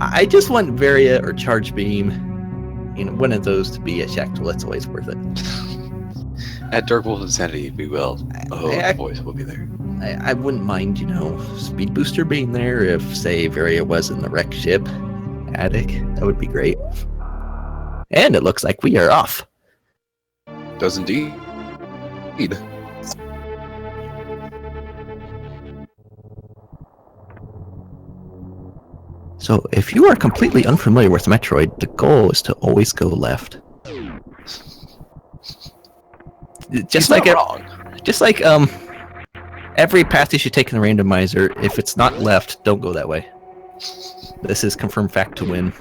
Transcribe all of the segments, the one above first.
I just want Varia or Charge Beam. One of those to be a Shack Tool. It's always worth it. At Dark Wolf Insanity, we will. The voice will be there. I wouldn't mind, Speed Booster being there if, say, Varia was in the wreck ship attic. That would be great. And it looks like we are off. Does indeed. So, if you are completely unfamiliar with Metroid, the goal is to always go left. Just like every path you should take in the randomizer, if it's not left, don't go that way. This is confirmed fact to win.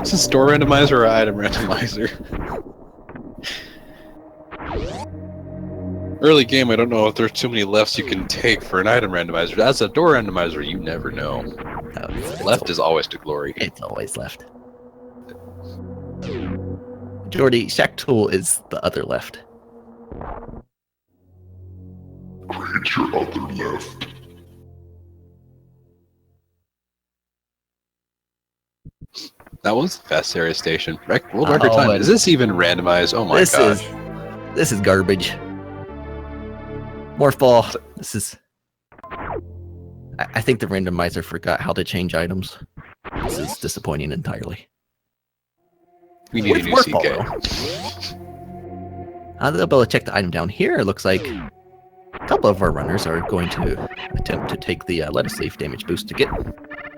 Is this door randomizer or item randomizer? Early game, I don't know if there's too many lefts you can take for an item randomizer. As a door randomizer, you never know. Left is always to glory. It's always left. Jordy, Shack Tool is the other left. Read your other left. That was Fast Area Station. World record time. Is this even randomized? Oh my gosh. This is garbage. Morph Ball. This is... I think the randomizer forgot how to change items. This is disappointing entirely. We need a new CK. They'll be able to check the item down here. It looks like a couple of our runners are going to attempt to take the lettuce leaf damage boost to get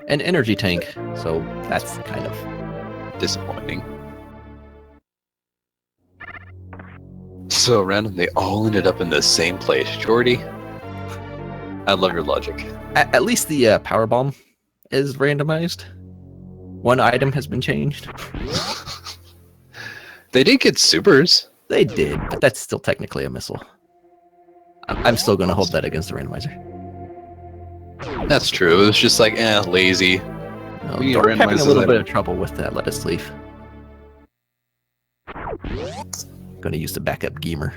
an energy tank. So that's kind of disappointing. So random, they all ended up in the same place. Jordy, I love your logic. At least the power bomb is randomized. One item has been changed. They did get supers. They did, but that's still technically a missile. I'm still going to hold that against the randomizer. That's true. It was just like, lazy. We're having a little bit of trouble with that lettuce leaf. Going to use the backup gamer.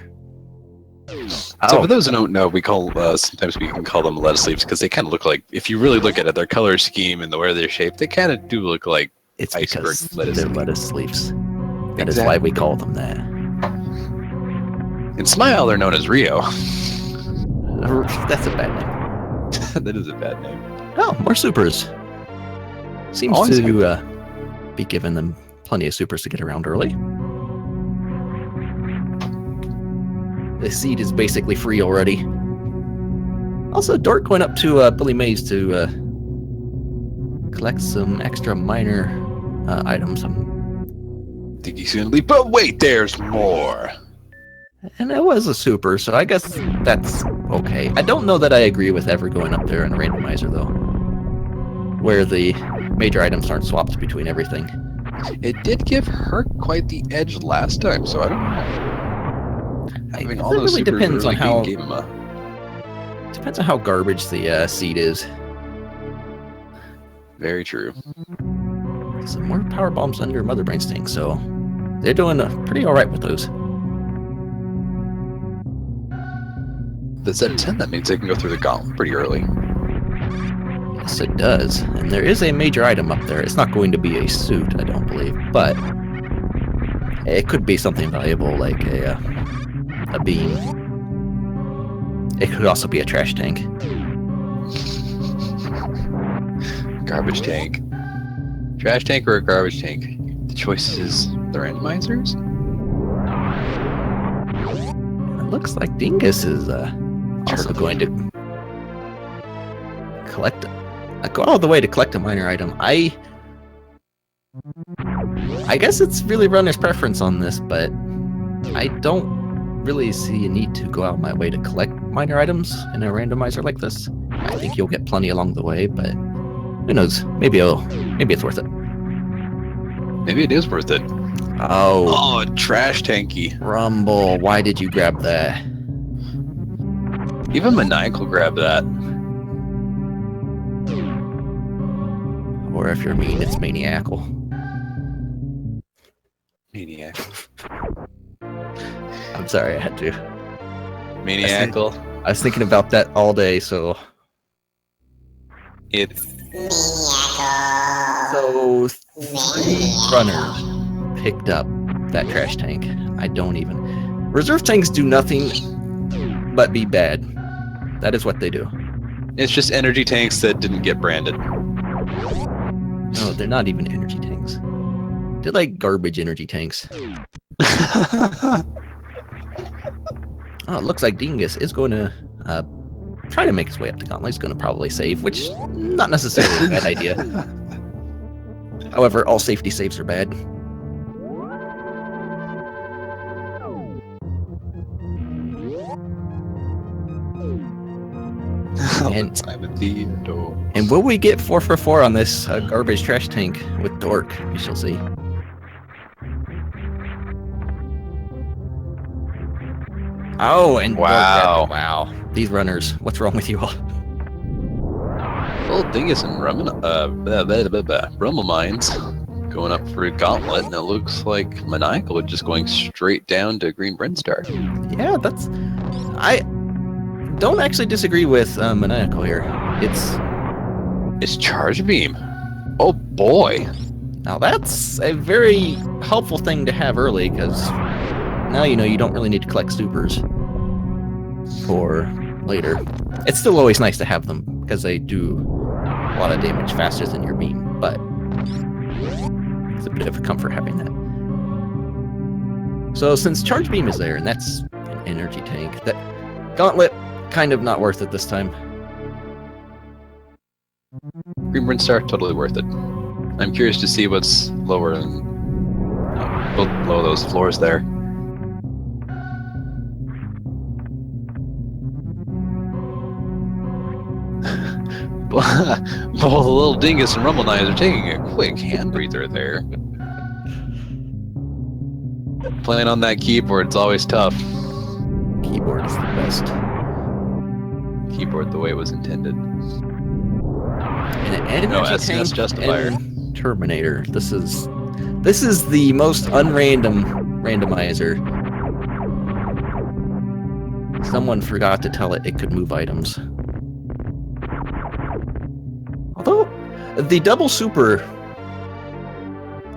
So for those who don't know, we call sometimes we can call them lettuce leaves because they kind of look like, if you really look at it, their color scheme and the way they're shaped, they kind of do look like it's iceberg because lettuce. They're lettuce leaves. That is why we call them that. In Smile, they're known as Rio. That's a bad name. That is a bad name. Oh, more supers. Seems to be giving them plenty of supers to get around early. The seed is basically free already. Also, Dork went up to Billy Mays to collect some extra minor items. Think he's gonna leap, but wait, there's more. And it was a super, so I guess that's okay. I don't know that I agree with ever going up there in a randomizer, though, where the major items aren't swapped between everything. It did give her quite the edge last time, so I don't know. Having all those really depends on how depends on how garbage the seed is. Very true. Some more power bombs under Mother Brain's thing, so they're doing pretty all right with those. That's at 10. That means they can go through the gauntlet pretty early. Yes, it does. And there is a major item up there. It's not going to be a suit, I don't believe, but it could be something valuable like a beam. It could also be a trash tank. Garbage tank. Trash tank or a garbage tank? The choice is the randomizers? It looks like Dingus is also going to collect, go all the way to collect a minor item. I guess it's really runner's preference on this, but I don't really see a need to go out my way to collect minor items in a randomizer like this. I think you'll get plenty along the way, but who knows? Maybe it's worth it. Maybe it is worth it. Oh, trash tanky. Rumble, why did you grab that? Even Maniacal grabbed that. Or if you're mean, it's Maniacal. Maniacal. I'm sorry, I had to. Maniacal. I was thinking about that all day, so... It So 3 runners picked up that trash tank. I don't even. Reserve tanks do nothing but be bad. That is what they do. It's just energy tanks that didn't get branded. No, they're not even energy tanks. They're like garbage energy tanks. Oh, it looks like Dingus is going to try to make his way up the gauntlet. He's going to probably save, which not necessarily a bad idea. However, all safety saves are bad. And will we get 4 for 4 on this garbage trash tank with Dork? We shall see. Oh, and wow. Wow. These runners, what's wrong with you all? Well, Dingus and Rumbleinze going up for a gauntlet, and it looks like Maniacal just going straight down to Green Brinstar. Yeah, I don't actually disagree with Maniacal here. It's Charge Beam. Oh boy. Now that's a very helpful thing to have early, because now you know you don't really need to collect supers for later. It's still always nice to have them, because they do a lot of damage faster than your beam, but it's a bit of a comfort having that. So since Charge Beam is there, and that's an energy tank, that Gauntlet, kind of not worth it this time. Green Brinstar, totally worth it. I'm curious to see what's lower and below those floors there. Both the little Dingus and Rumbleinze are taking a quick hand breather there. Playing on that keyboard, it's always tough. Keyboard is the best. Keyboard the way it was intended. And an energy tank justifier. And Terminator. This is the most unrandom randomizer. Someone forgot to tell it could move items. Although the double super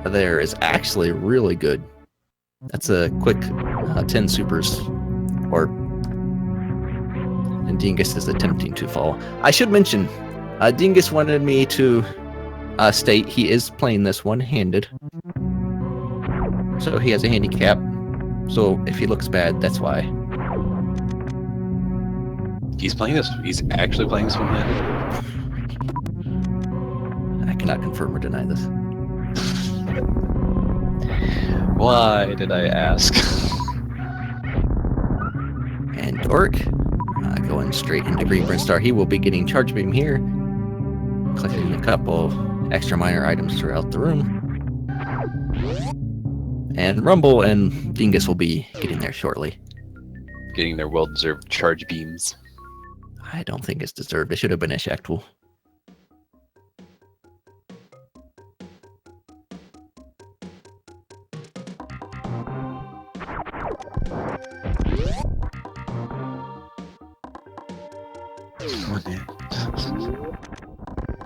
there is actually really good. That's a quick 10 supers, and Dingus is attempting to fall. I should mention, Dingus wanted me to state he is playing this one-handed, so he has a handicap. So if he looks bad, that's why. He's actually playing this one-handed? I cannot confirm or deny this. Why did I ask? And Dork, going straight into Green Brinstar. He will be getting Charge Beam here, collecting a couple extra minor items throughout the room. And Rumble and Dingus will be getting there shortly. Getting their well-deserved Charge Beams. I don't think it's deserved. It should have been a Shack Tool.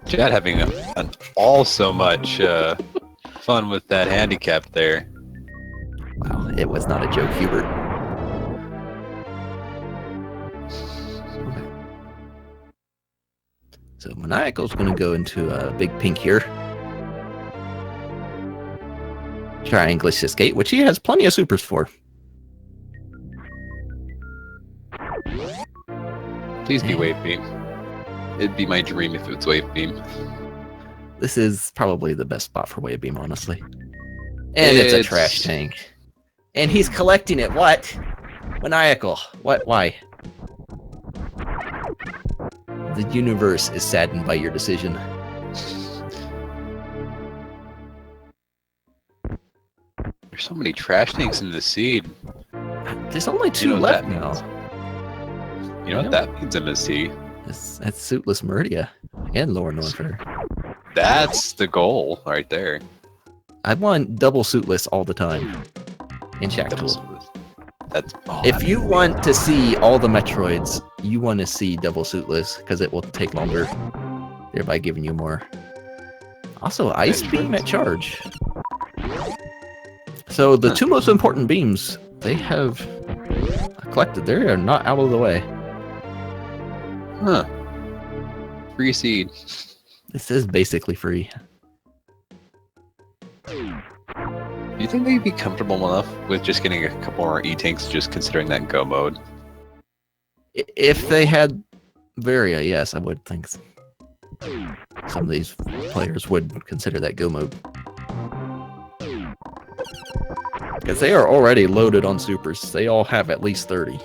Chad having an so much fun with that handicap there. Wow, it was not a joke, Hubert. So Maniacal's going to go into a big pink here. Try and glitch this gate, which he has plenty of supers for. Please be Wave Beam. It'd be my dream if it's Wave Beam. This is probably the best spot for Wave Beam, honestly. And it's a trash tank. And he's collecting it. What? Maniacal. What? Why? The universe is saddened by your decision. There's so many trash tanks in the seed. There's only 2 left now. You know what that means, MST? That's Suitless Meridia and Lower Northfair. That's the goal right there. I want double Suitless all the time in Shack Tool. If you want to see all the Metroids, you want to see double Suitless because it will take longer. thereby giving you more. Also, Ice Beam at charge. So the two most important beams they have collected, they are not out of the way. Huh. Free seed. This is basically free. Do you think they'd be comfortable enough with just getting a couple more E-tanks, just considering that go mode? If they had Varia, yes, I would think so. Some of these players would consider that go mode. Because they are already loaded on supers. They all have at least 30.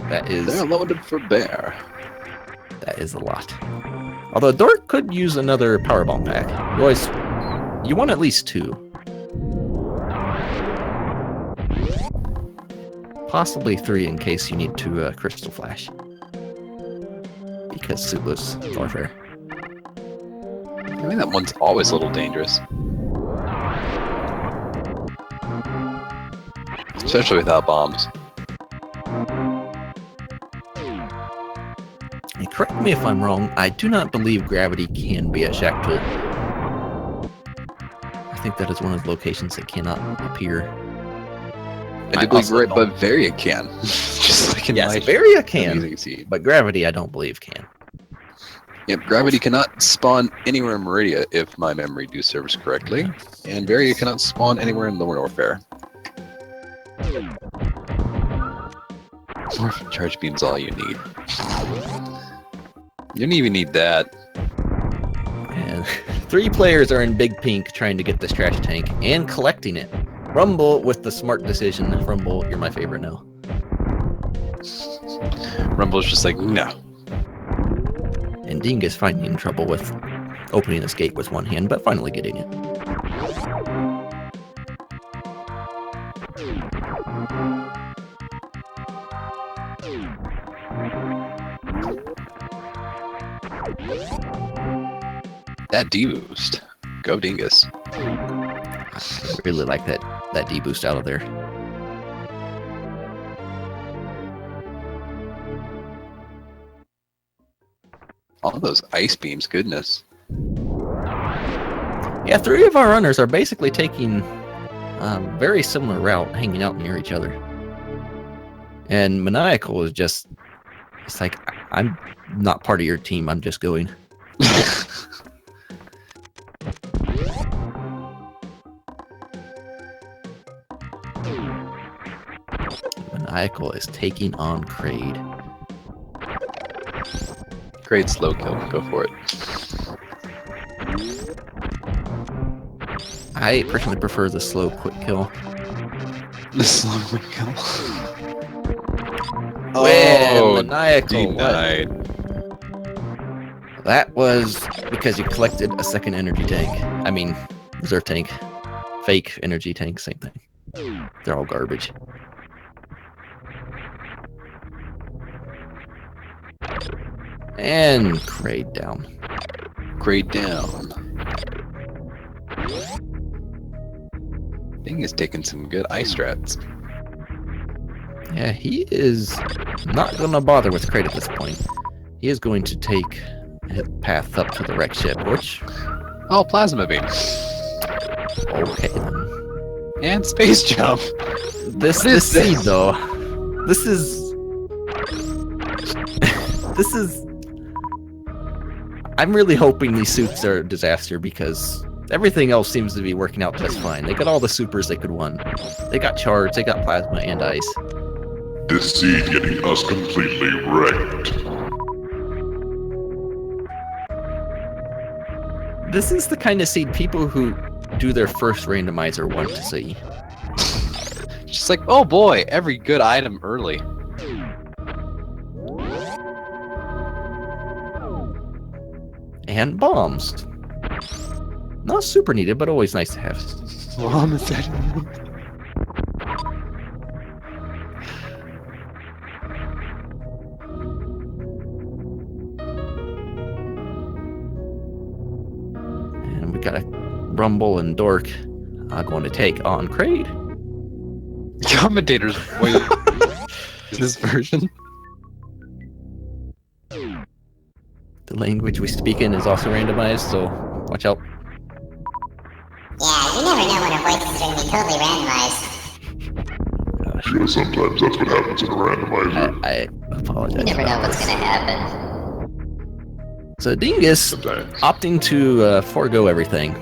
That is... They're loaded for bear. That is a lot. Although Dork could use another power bomb pack. You want at least 2. Possibly 3 in case you need to Crystal Flash. Because suitless warfare. I mean, that one's always a little dangerous. Especially without bombs. And correct me if I'm wrong, I do not believe gravity can be a shack tool. I think that is one of the locations that cannot appear. I do believe right, but Varia can. Just like in yes, Varia can, Amazing but gravity I don't believe can. Yep, gravity cannot spawn anywhere in Meridia if my memory do serves correctly, and Varia cannot spawn anywhere in Lower Norfair. Morphin charge beam's all you need. You don't even need that. And 3 players are in big pink trying to get this trash tank and collecting it. Rumble with the smart decision. Rumble, you're my favorite now. Rumble's just like, no. And Dingus finding trouble with opening this gate with one hand, but finally getting it. That D-boost. Go Dingus. I really like that D-boost out of there. All those ice beams, goodness. Yeah, 3 of our runners are basically taking a very similar route, hanging out near each other. And Maniacal is just, it's like, I'm not part of your team, I'm just going. Maniacal is taking on Kraid. Great slow kill, go for it. I personally prefer the slow quick kill. The slow quick kill. Oh, Maniacal. Denied. That was because you collected a second energy tank. I mean, reserve tank. Fake energy tank, same thing. They're all garbage. And Kraid down. Kraid down. Ding is taking some good ice strats. Yeah, he is not going to bother with Kraid at this point. He is going to take his path up to the wreck ship, which... Oh, plasma beam. Okay, then. And space jump. This seed, though. This is... this is... I'm really hoping these suits are a disaster because everything else seems to be working out just fine. They got all the supers they could want. They got charge, they got plasma and ice. This seed getting us completely wrecked. This is the kind of seed people who do their first randomizer want to see. Just like, oh boy, every good item early. And bombs. Not super needed, but always nice to have. Bomb is dead. And we got a Rumble and Dork going to take on Kraid. Commentators, wait. Is this version? The language we speak in is also randomized, so watch out. Yeah, you never know when a voice is going to be totally randomized. Yeah, sometimes that's what happens in a randomizer. I apologize. You never know what's going to happen. So Dingus Sometimes. opting to forego everything.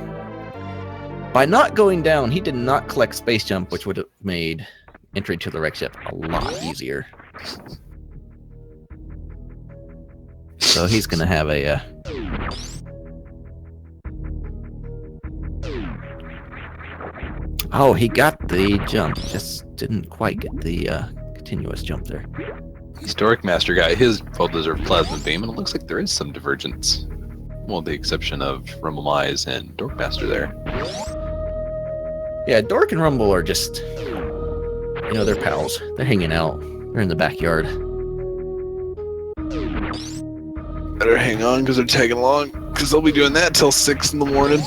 By not going down, he did not collect space jump, which would have made entry to the wreck ship a lot easier. So he's gonna have a oh, he got the jump, just didn't quite get the continuous jump there. He's Dorkmaster guy. His well-deserved plasma beam, and it looks like there is some divergence. Well, the exception of Rumbleinze and Dorkmaster there. Yeah, Dork and Rumble are just, you know, they're pals. They're hanging out. They're in the backyard. Better hang on because they're tagging along, because they'll be doing that till 6 in the morning.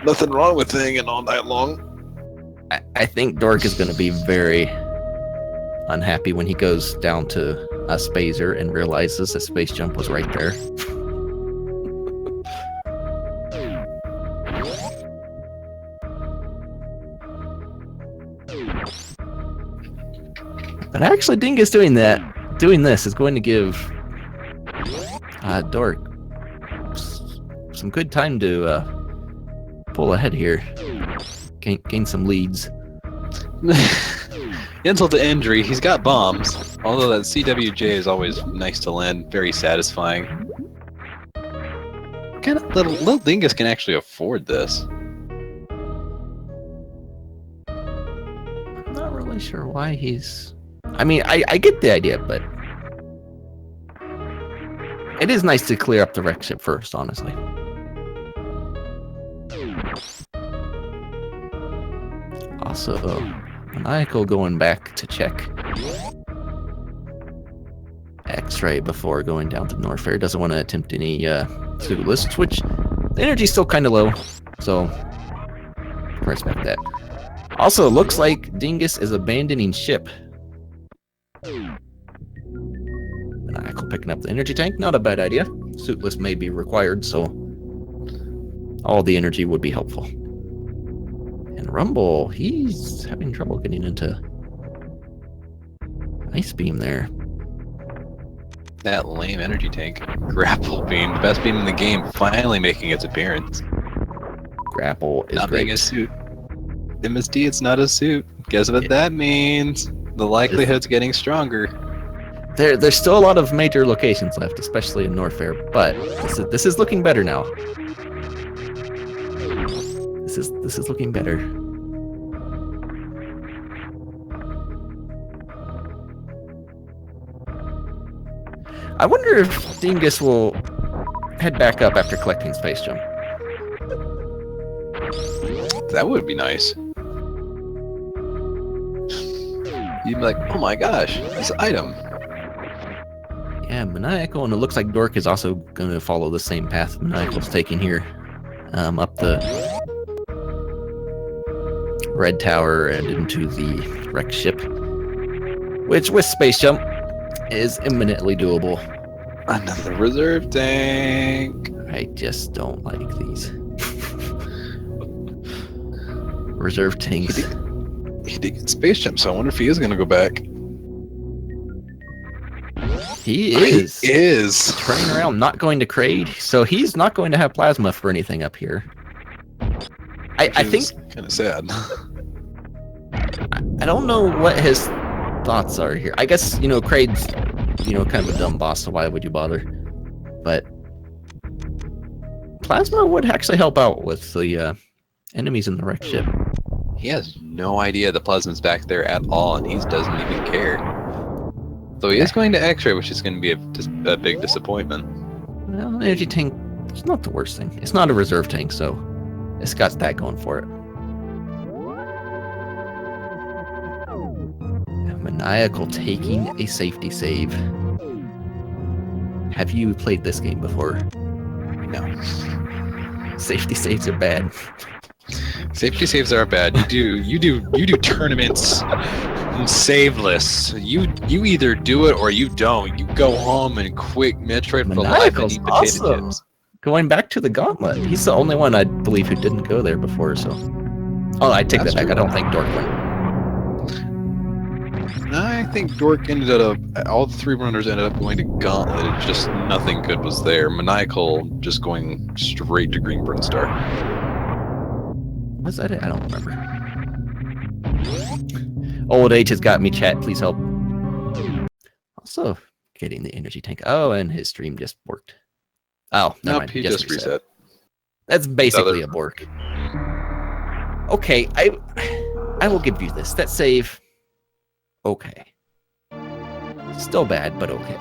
Nothing wrong with hanging all night long. I think Dork is going to be very unhappy when he goes down to a spacer and realizes the space jump was right there. But actually, Dingus doing this is going to give Dork some good time to pull ahead here, gain some leads. Insult to injury, he's got bombs. Although that CWJ is always nice to land, very satisfying. Kind of little Dingus can actually afford this. I'm not really sure why he's. I mean, I get the idea, but it is nice to clear up the wreck ship first, honestly. Also, Maniacal going back to check X-ray before going down to Norfair. Doesn't want to attempt any suit lists, which the energy's still kind of low, so respect that. Also, looks like Dingus is abandoning ship. Maniacal picking up the energy tank, not a bad idea. Suitless may be required, so all the energy would be helpful. And Rumble, he's having trouble getting into Ice Beam there. That lame energy tank. Grapple beam, the best beam in the game, finally making its appearance. Grapple is Not great. being a suit. MSD, it's not a suit. Guess what that means? The likelihood's getting stronger. There's still a lot of major locations left, especially in Norfair, but this is looking better now. This is looking better. I wonder if Dingus will head back up after collecting Space Jump. That would be nice. You'd be like, oh my gosh, this item. Yeah, Maniacal, and it looks like Dork is also going to follow the same path Maniacal's taking here. Up the Red Tower and into the wrecked ship. Which, with Space Jump, is imminently doable. Another reserve tank. I just don't like these. Reserve tanks. He did get space jump, so I wonder if he is going to go back. He is. He is. Turning around, not going to Kraid, so he's not going to have plasma for anything up here. I think... kind of sad. I don't know what his thoughts are here. I guess, you know, Kraid's, you know, kind of a dumb boss, so why would you bother? But plasma would actually help out with the enemies in the wreck ship. He has no idea the plasma's back there at all, and he doesn't even care. Though he is going to X-ray, which is going to be a big disappointment. Well, energy tank is not the worst thing. It's not a reserve tank, so it's got that going for it. Maniacal taking a safety save. Have you played this game before? No. Safety saves are bad. Safety saves are bad. You do tournaments Saveless. You either do it or you don't. You go home and quit Metroid for life and Maniacal's eat potato awesome. chips. Going back to the gauntlet. He's the only one I believe who didn't go there before, so... Oh, I take That's that back. true. I don't think Dork went. I think Dork ended up... All the 3 runners ended up going to Gauntlet. It just nothing good was there. Maniacal just going straight to Green Burn Star. Was that it? I don't remember. Old age has got me, chat. Please help. Also, getting the energy tank. Oh, and his stream just worked. Oh, never Nope, mind. he just reset. That's basically a bork. Okay, I will give you this. That save, okay. Still bad, but okay.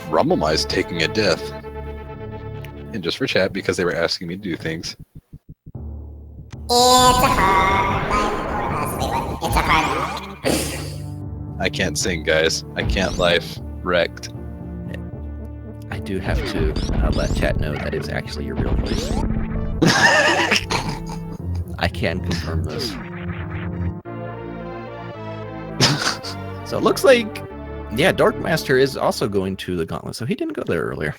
Rumbleinze taking a death. And just for chat, because they were asking me to do things. It's a hard life. I can't sing, guys. I can't life. Wrecked. I do have to let chat know that is actually your real voice. I can confirm this. So it looks like, yeah, Darkmaster is also going to the Gauntlet, so he didn't go there earlier.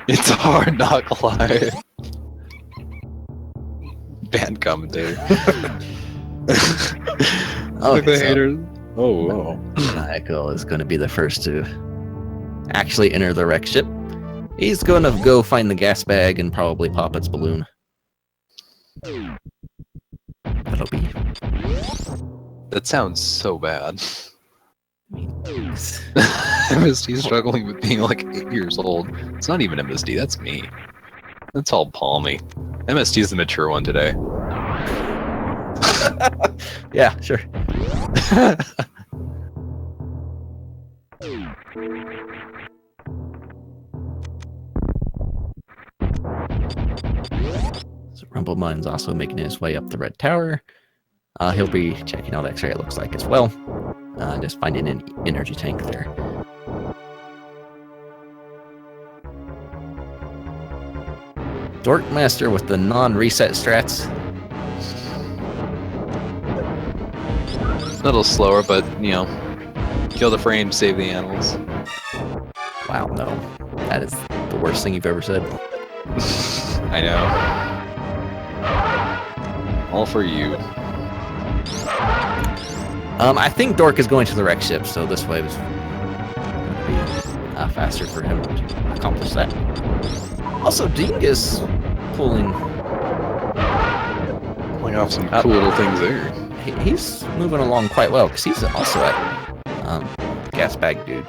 It's a hard knock life. Band commentator. Okay, the so haters. Oh, wow. Maniacal is going to be the first to actually enter the wreck ship. He's going to go find the gas bag and probably pop its balloon. That'll be... That sounds so bad. I mean, MSD's struggling with being like 8 years old. It's not even MSD, that's me. That's all palmy. MSD's the mature one today. yeah, sure. So Rumblemine's also making his way up the red tower. He'll be checking out X-ray, it looks like, as well. Just finding an energy tank there. Dorkmaster with the non-reset strats. A little slower, but, you know, kill the frame, save the animals. Wow, no. That is the worst thing you've ever said. I know. All for you. I think Dork is going to the wreck ship, so this way was going to be faster for him to accomplish that. Also, Dingus pulling Off some cool little things there. He's moving along quite well, because he's also at gas bag dude.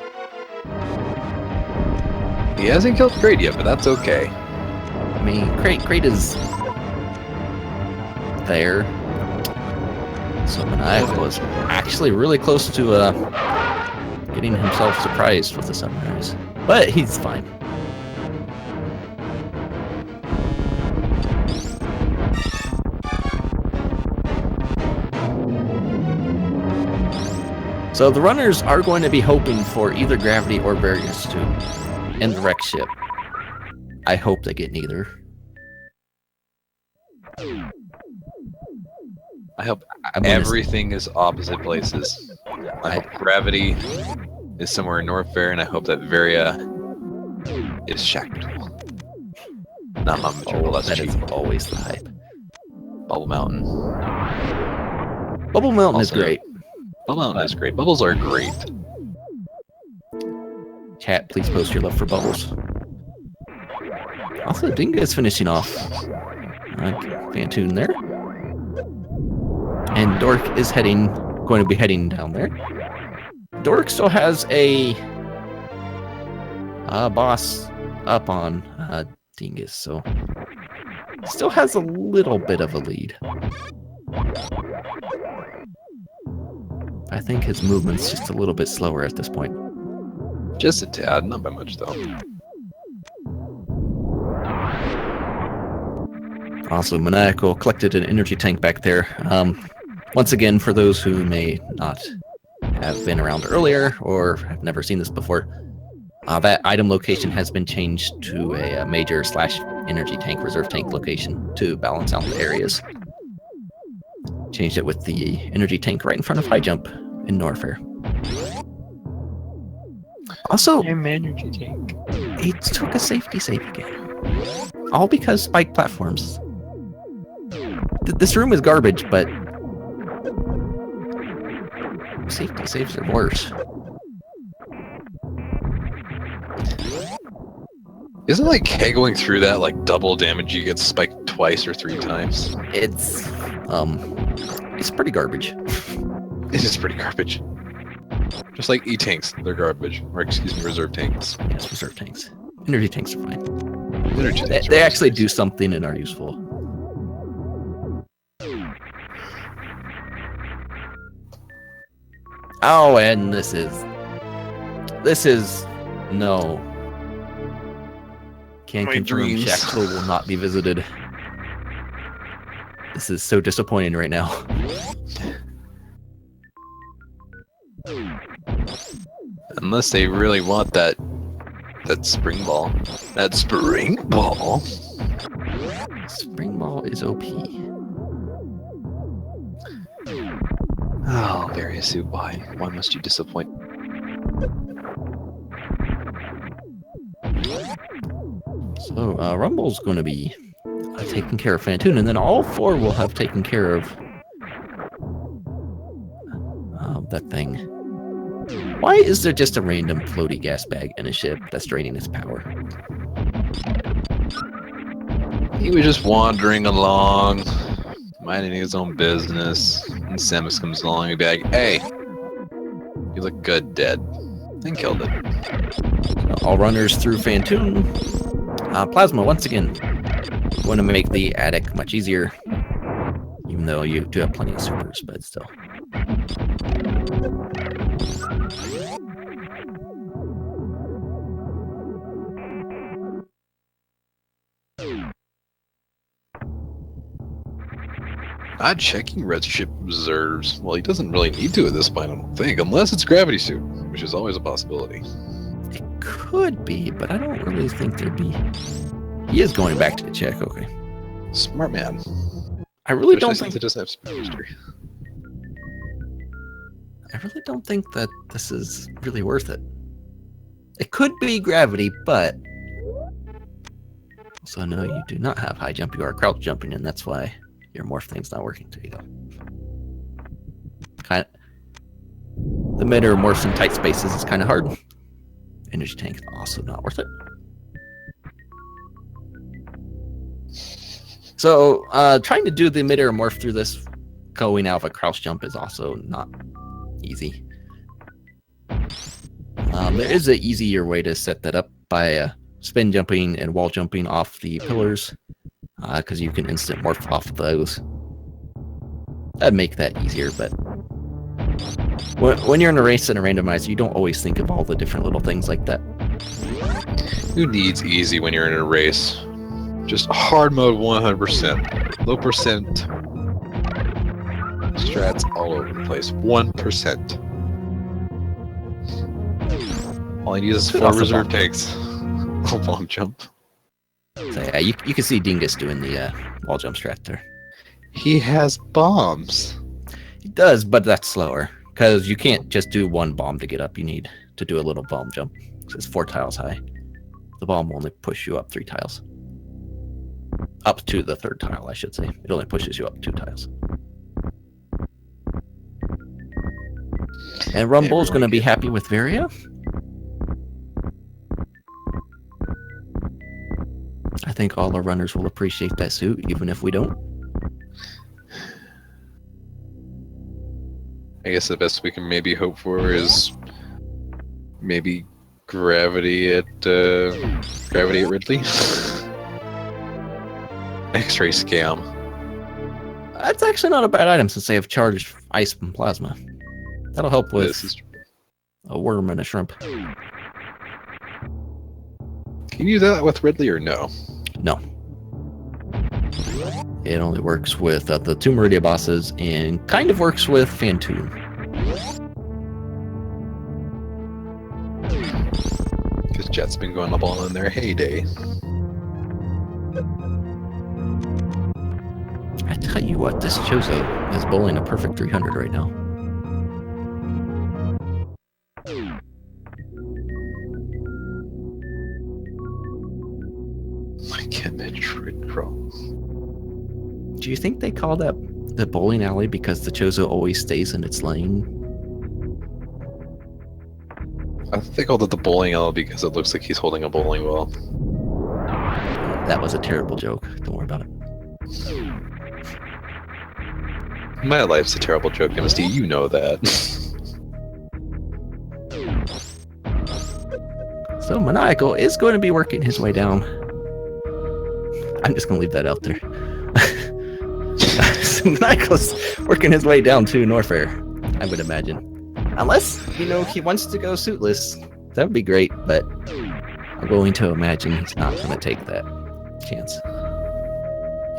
He hasn't killed Crate yet, but that's okay. I mean, Crate is there. So Maniacal was actually really close to getting himself surprised with the sunrise. But he's fine. So the runners are going to be hoping for either gravity or barriers to end the wreck ship. I hope they get neither. I hope everything is opposite places. I hope gravity is somewhere in North Fair, and I hope that Varia is Shackleton. Not Mama Triple, that's that cheap. is always the hype. Bubble Mountain. Bubble Mountain is Also- great. Bubble Mountain is great. Bubbles are great. Chat, please post your love for Bubbles. Also, Dingus finishing off. Fantoon there. And Dork is going to be heading down there. Dork still has a boss up on Dingus, so still has a little bit of a lead. I think his movement's just a little bit slower at this point. Just a tad, not by much though. Also, Maniacal collected an energy tank back there. Once again, for those who may not have been around earlier or have never seen this before, that item location has been changed to a major / energy tank, reserve tank location to balance out the areas. Changed it with the energy tank right in front of high jump, in Norfair. Also, energy tank. he took a safety save again. All because spike platforms. This room is garbage, but safety saves are worse. Isn't like going through that like double damage? You get spiked twice or 3 times. It's pretty garbage. It is pretty garbage. Just like E-tanks, they're garbage. Or excuse me, reserve tanks. Yes, reserve tanks. Energy tanks are fine. Energy tanks They are actually nice. do something and are useful. Oh, and this is no. Can My confirm dreams. Shackle will not be visited. This is so disappointing right now. Unless they really want that spring ball. That spring ball. Spring Ball is OP. Oh, various suit. Why? Why must you disappoint? So Rumble's going to be taking care of Fantoon, and then all 4 will have taken care of that thing. Why is there just a random floaty gas bag in a ship that's draining its power? He was just wandering along, minding his own business, and Samus comes along and be like, "Hey, you look good, dead," and killed it. All runners through Fantoon. Plasma, once again, want to make the attic much easier, even though you do have plenty of supers, but still. Not checking red ship reserves. Well, he doesn't really need to at this point, I don't think, unless it's gravity suit, which is always a possibility. It could be, but I don't really think there'd be. He is going back to check. Okay. Smart man. I really Especially don't since think. it does have speed history. I really don't think that this is really worth it. It could be gravity, but also no, you do not have high jump. You are crouch jumping, and that's why your morph thing's not working to you. Kind of. The mid or morphs in tight spaces is kind of hard. Energy tank is also not worth it. So, trying to do the mid-air morph through this going out of a crouch jump is also not easy. There is an easier way to set that up by spin jumping and wall jumping off the pillars, because you can instant morph off of those. That'd make that easier, but when you're in a race and a randomizer, you don't always think of all the different little things like that. Who needs easy when you're in a race? Just hard mode 100%. Low percent. Strats all over the place. 1%. All he needs is 4 reserve tanks. A long jump. So yeah, you can see Dingus doing the wall jump strat there. He has bombs. He does, but that's slower. Because you can't just do one bomb to get up. You need to do a little bomb jump. It's 4 tiles high. The bomb will only push you up 3 tiles. Up to the 3rd tile, I should say. It only pushes you up 2 tiles. And Rumble's going to be happy with Varia. I think all the runners will appreciate that suit, even if we don't. I guess the best we can maybe hope for is maybe gravity at Ridley. X-ray scam. That's actually not a bad item since they have charged ice and plasma. That'll help with This is true. a worm and a shrimp. Can you do that with Ridley or no? No. It only works with the 2 Meridia bosses and kind of works with Fantoon. Because Jet's been going up all in their heyday. I tell you what, this Chozo is bowling a perfect 300 right now. Do you think they call that the bowling alley because the Chozo always stays in its lane? I think they called it the bowling alley because it looks like he's holding a bowling ball. That was a terrible joke. Don't worry about it. My life's a terrible joke, MSD. You know that. So Maniacal is going to be working his way down. I'm just going to leave that out there. So Maniacal's working his way down to Norfair, I would imagine. Unless, he wants to go suitless. That would be great, but I'm going to imagine he's not going to take that chance.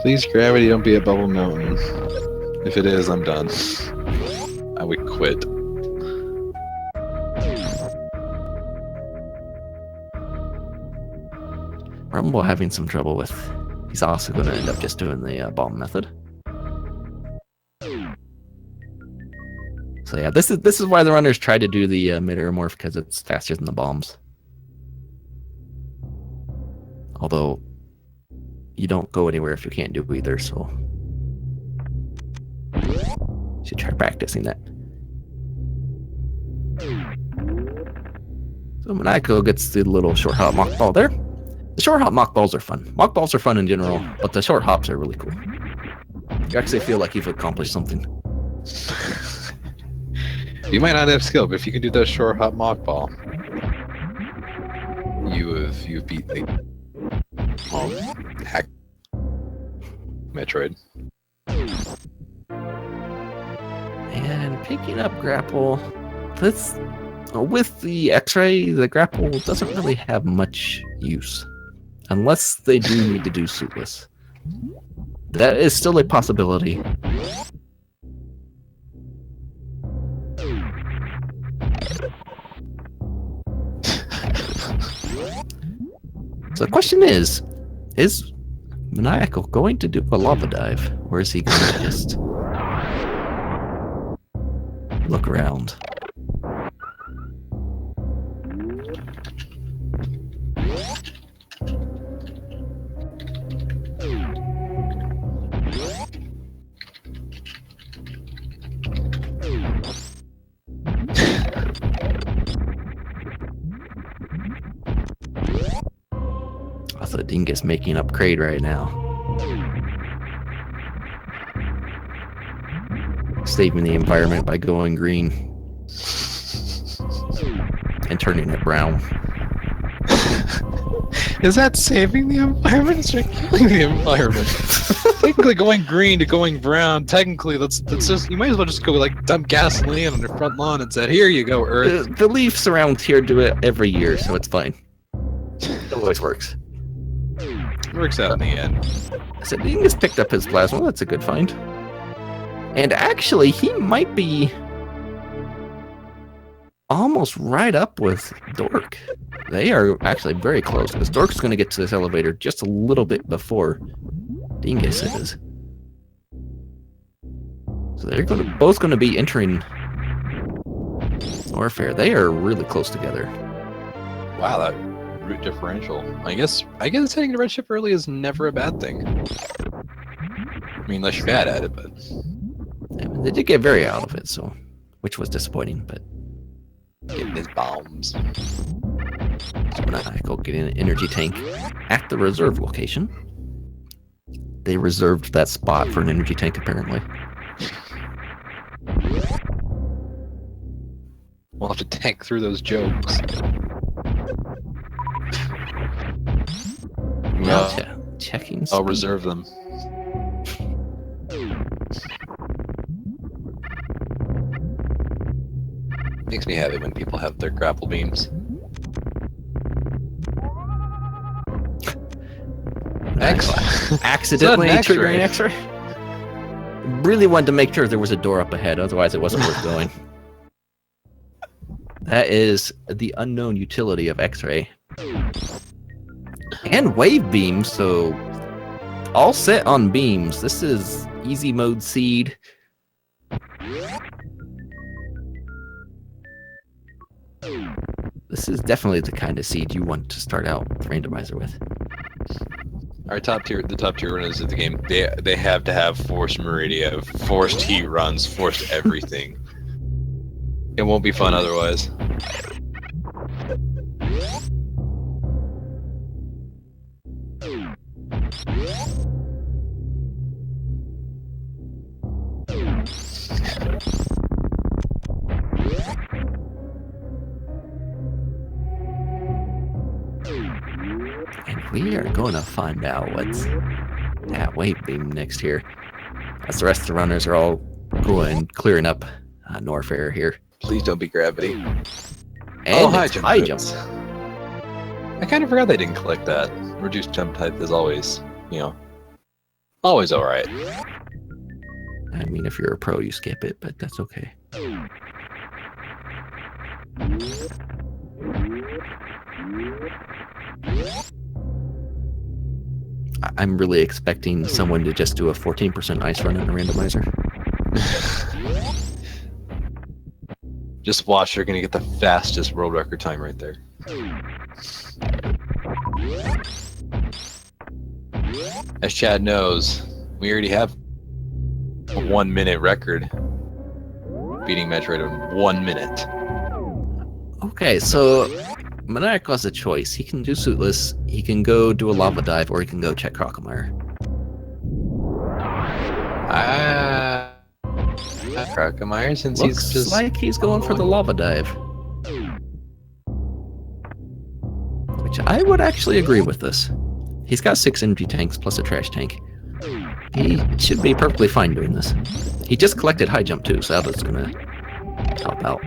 Please, gravity, don't be a bubble mountain. If it is, I'm done. I would quit. Rumble having some trouble with. He's also going to end up just doing the bomb method. So yeah, this is why the runners try to do the mid-air morph, because it's faster than the bombs. Although you don't go anywhere if you can't do either, so you should try practicing that. So Maniacal gets the little short hop mock ball there. The short hop mock balls are fun. Mock balls are fun in general, but the short hops are really cool. You actually feel like you've accomplished something. You might not have skill, but if you can do that short hop mock ball, you've beat the hack Metroid. And picking up grapple. This with the X-ray, the grapple doesn't really have much use. Unless they do need to do suitless. That is still a possibility. So the question is Maniacal going to do a lava dive? Or is he going to just look around? Also, Dingus making up Kraid right now. Saving the environment by going green. And turning it brown. Is that saving the environment or killing the environment? Technically going green to going brown, technically that's just, you might as well just go like dump gasoline on your front lawn and said, here you go, Earth. The Leafs around here do it every year, so it's fine. It always works. Works out in the end. So Dingus picked up his plasma. That's a good find. And actually, he might be almost right up with Dork. They are actually very close, because Dork's going to get to this elevator just a little bit before Dingus is. So they're both going to be entering Warfare. They are really close together. Wow, that route differential. I guess hitting the red ship early is never a bad thing. I mean, unless you're bad at it, but Yeah, they did get very out of it, so which was disappointing, but getting his bombs. So Maniacal getting an energy tank at the reserve location. They reserved that spot for an energy tank, apparently. We'll have to tank through those jokes. Now checking. I'll reserve them. Makes me happy when people have their grapple beams. Accidentally triggering X-ray. Really wanted to make sure there was a door up ahead, otherwise it wasn't worth going. That is the unknown utility of X-ray. And wave beams, so all set on beams. This is easy mode seed. This is definitely the kind of seed you want to start out with Randomizer with. the top tier runners of the game, they have to have forced meridia, forced heat runs, forced everything. It won't be fun otherwise. And we are going to find out what's that wave beam next here. As the rest of the runners are all clearing up Norfair here. Please don't be gravity. And high it's jump. high jump. I kind of forgot they didn't collect that. Reduced jump height is always, always alright. I mean, if you're a pro, you skip it, but that's okay. I'm really expecting someone to just do a 14% ice run in a randomizer. Just watch, you're gonna get the fastest world record time right there. As Chad knows, we already have a 1 minute record. Beating Metroid in 1 minute. Okay, so Maniacal has a choice. He can do Suitless, he can go do a lava dive, or he can go check Crocomire. Crocomire, since Looks he's just like he's going for the lava dive. Which I would actually agree with this. He's got 6 energy tanks plus a trash tank. He should be perfectly fine doing this. He just collected high jump too, so that's gonna help out.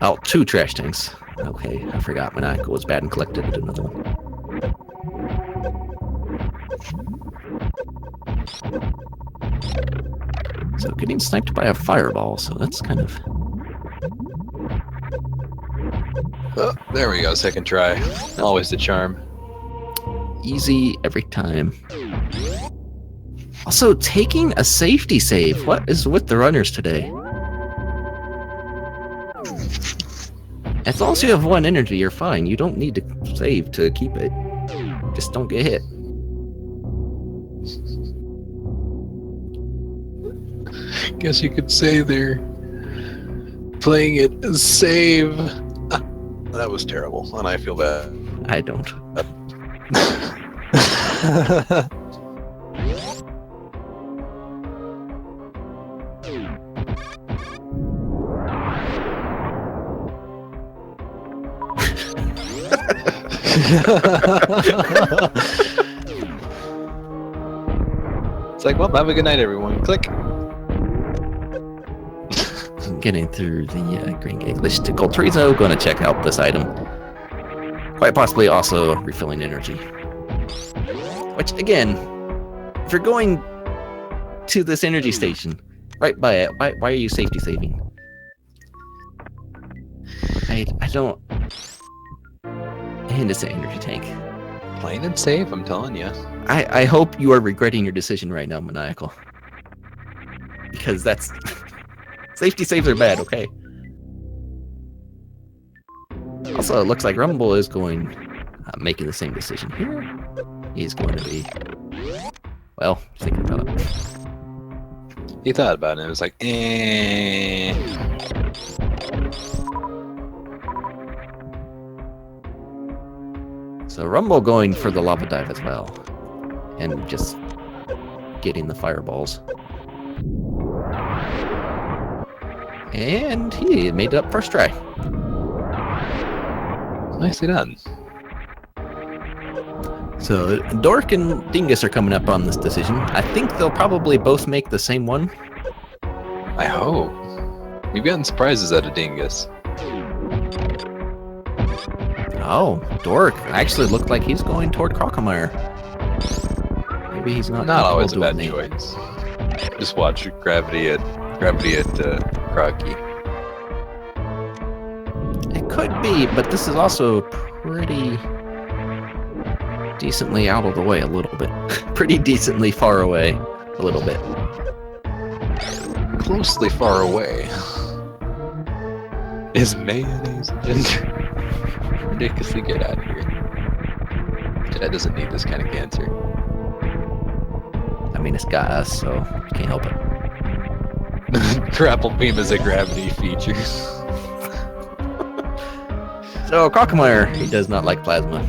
Oh, 2 trash tanks. Okay, I forgot Maniacal was bad and collected another one. So getting sniped by a fireball, so that's kind of... Oh, there we go, second try. Always the charm. Easy every time. Also, taking a safety save. What is with the runners today? As long as you have 1 energy, you're fine. You don't need to save to keep it. Just don't get hit. Guess you could say they're playing it as save. That was terrible, and I feel bad. I don't. It's like, well, have a good night, everyone. Click. Getting through the Green Gate Listicle Trizo, going to check out this item. Quite possibly also refilling energy. Which, again, if you're going to this energy station, right by it, why are you safety saving? I don't... And it's an energy tank. Plain and safe, I'm telling you. I hope you are regretting your decision right now, Maniacal. Because that's... Safety saves are bad, okay? Also, it looks like Rumble is making the same decision here. He's going to be... Well, thinking about it. He thought about it, it was like, eh... So Rumble going for the lava dive as well. And just getting the fireballs. And he made it up first try. Nicely done. So Dork and Dingus are coming up on this decision. I think they'll probably both make the same one. I hope. We've gotten surprises out of Dingus. Oh, Dork actually looked like he's going toward Crocomire. Maybe he's not always a bad choice. Just watch gravity at Crocky. It could be, but this is also pretty decently out of the way a little bit. Pretty decently far away a little bit. Closely far away. Is mayonnaise ginger? Ridiculously, get out of here. Dad doesn't need this kind of cancer. I mean, it's got us, so you can't help it. Grapple beam is a gravity feature. So, Crocomire, he does not like plasma.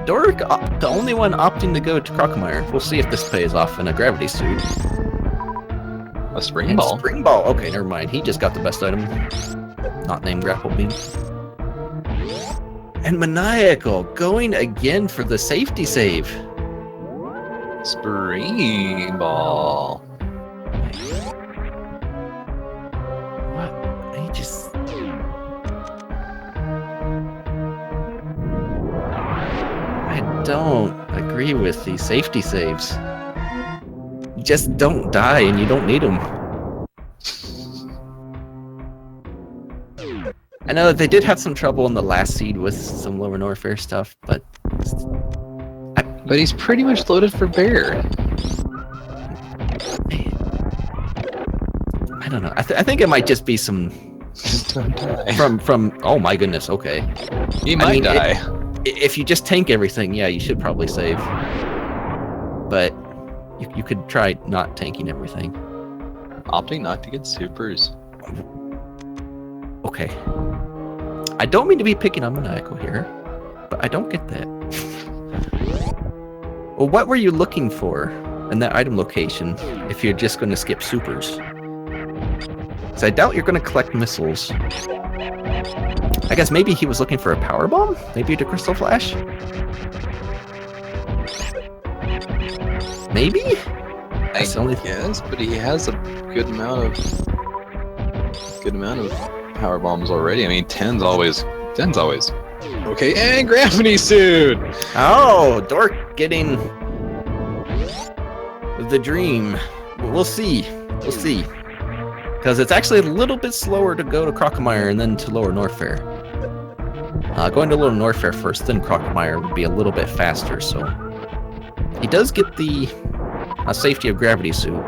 Dork, the only one opting to go to Crocomire. We'll see if this pays off in a gravity suit. A spring ball? Spring ball. Okay, never mind. He just got the best item. Not named Grapple Beam. And Maniacal going again for the safety save. Spring ball. What? He just... I don't agree with these safety saves. You just don't die and you don't need them. I know that they did have some trouble in the last seed with some lower Norfair stuff, but... But he's pretty much loaded for bear. I don't know. I think it might just be some... Just don't die. From oh my goodness, okay. He might die. If you just tank everything, yeah, you should probably save. But you could try not tanking everything. Opting not to get supers. Okay. I don't mean to be picking on Maniacal here, but I don't get that. Well, what were you looking for in that item location if you're just going to skip supers? Because I doubt you're going to collect missiles. I guess maybe he was looking for a power bomb? Maybe a crystal flash? Maybe? I guess, but he has a good amount of power bombs already. I mean, 10's always. Okay, and gravity suit. Oh, Dork getting the dream. We'll see. We'll see. Because it's actually a little bit slower to go to Crocomire and then to Lower Norfair. Going to Lower Norfair first, then Crocomire would be a little bit faster, so... He does get the safety of gravity suit.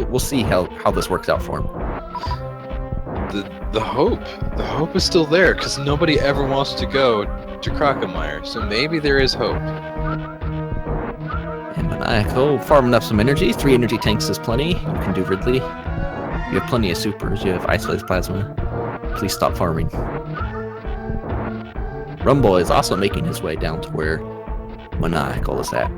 We'll see how this works out for him. The hope is still there, because nobody ever wants to go to Crocomire, so maybe there is hope. And Maniacal farming up some energy. 3 energy tanks is plenty. You can do Ridley. You have plenty of supers. You have Isolated Plasma. Please stop farming. Rumble is also making his way down to where Maniacal is at.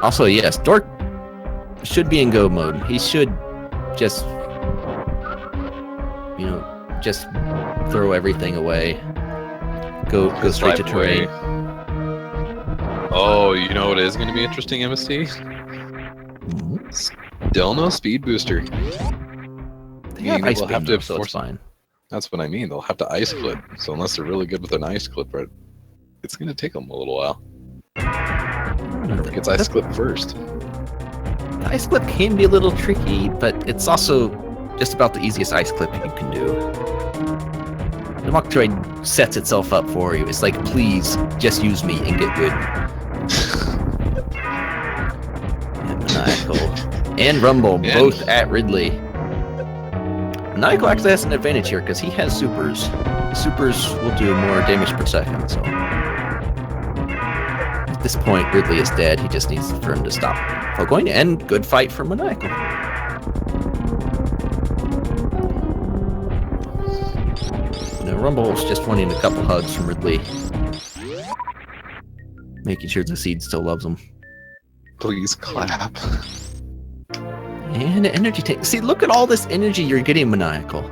Also, yes, Dork should be in go mode. He should just, just throw everything away. Go straight to terrain. Oh, you know what is going to be interesting, MST? Still no speed booster. They have ice beam, to so it's fine. That's what I mean. They'll have to ice clip. So unless they're really good with an ice clip, it's going to take them a little while. Whoever gets ice clip first. The ice clip can be a little tricky, but it's also just about the easiest ice clip you can do. The Mach Droid sets itself up for you. It's like, please, just use me and get good. And Maniacal and Rumble, both at Ridley. Maniacal actually has an advantage here because he has supers. Supers will do more damage per second, so... At this point, Ridley is dead. He just needs for him to stop. So going to end. Good fight for Maniacal. Rumble's just wanting a couple hugs from Ridley. Making sure the seed still loves him. Please clap. And energy tank. See, look at all this energy you're getting, Maniacal.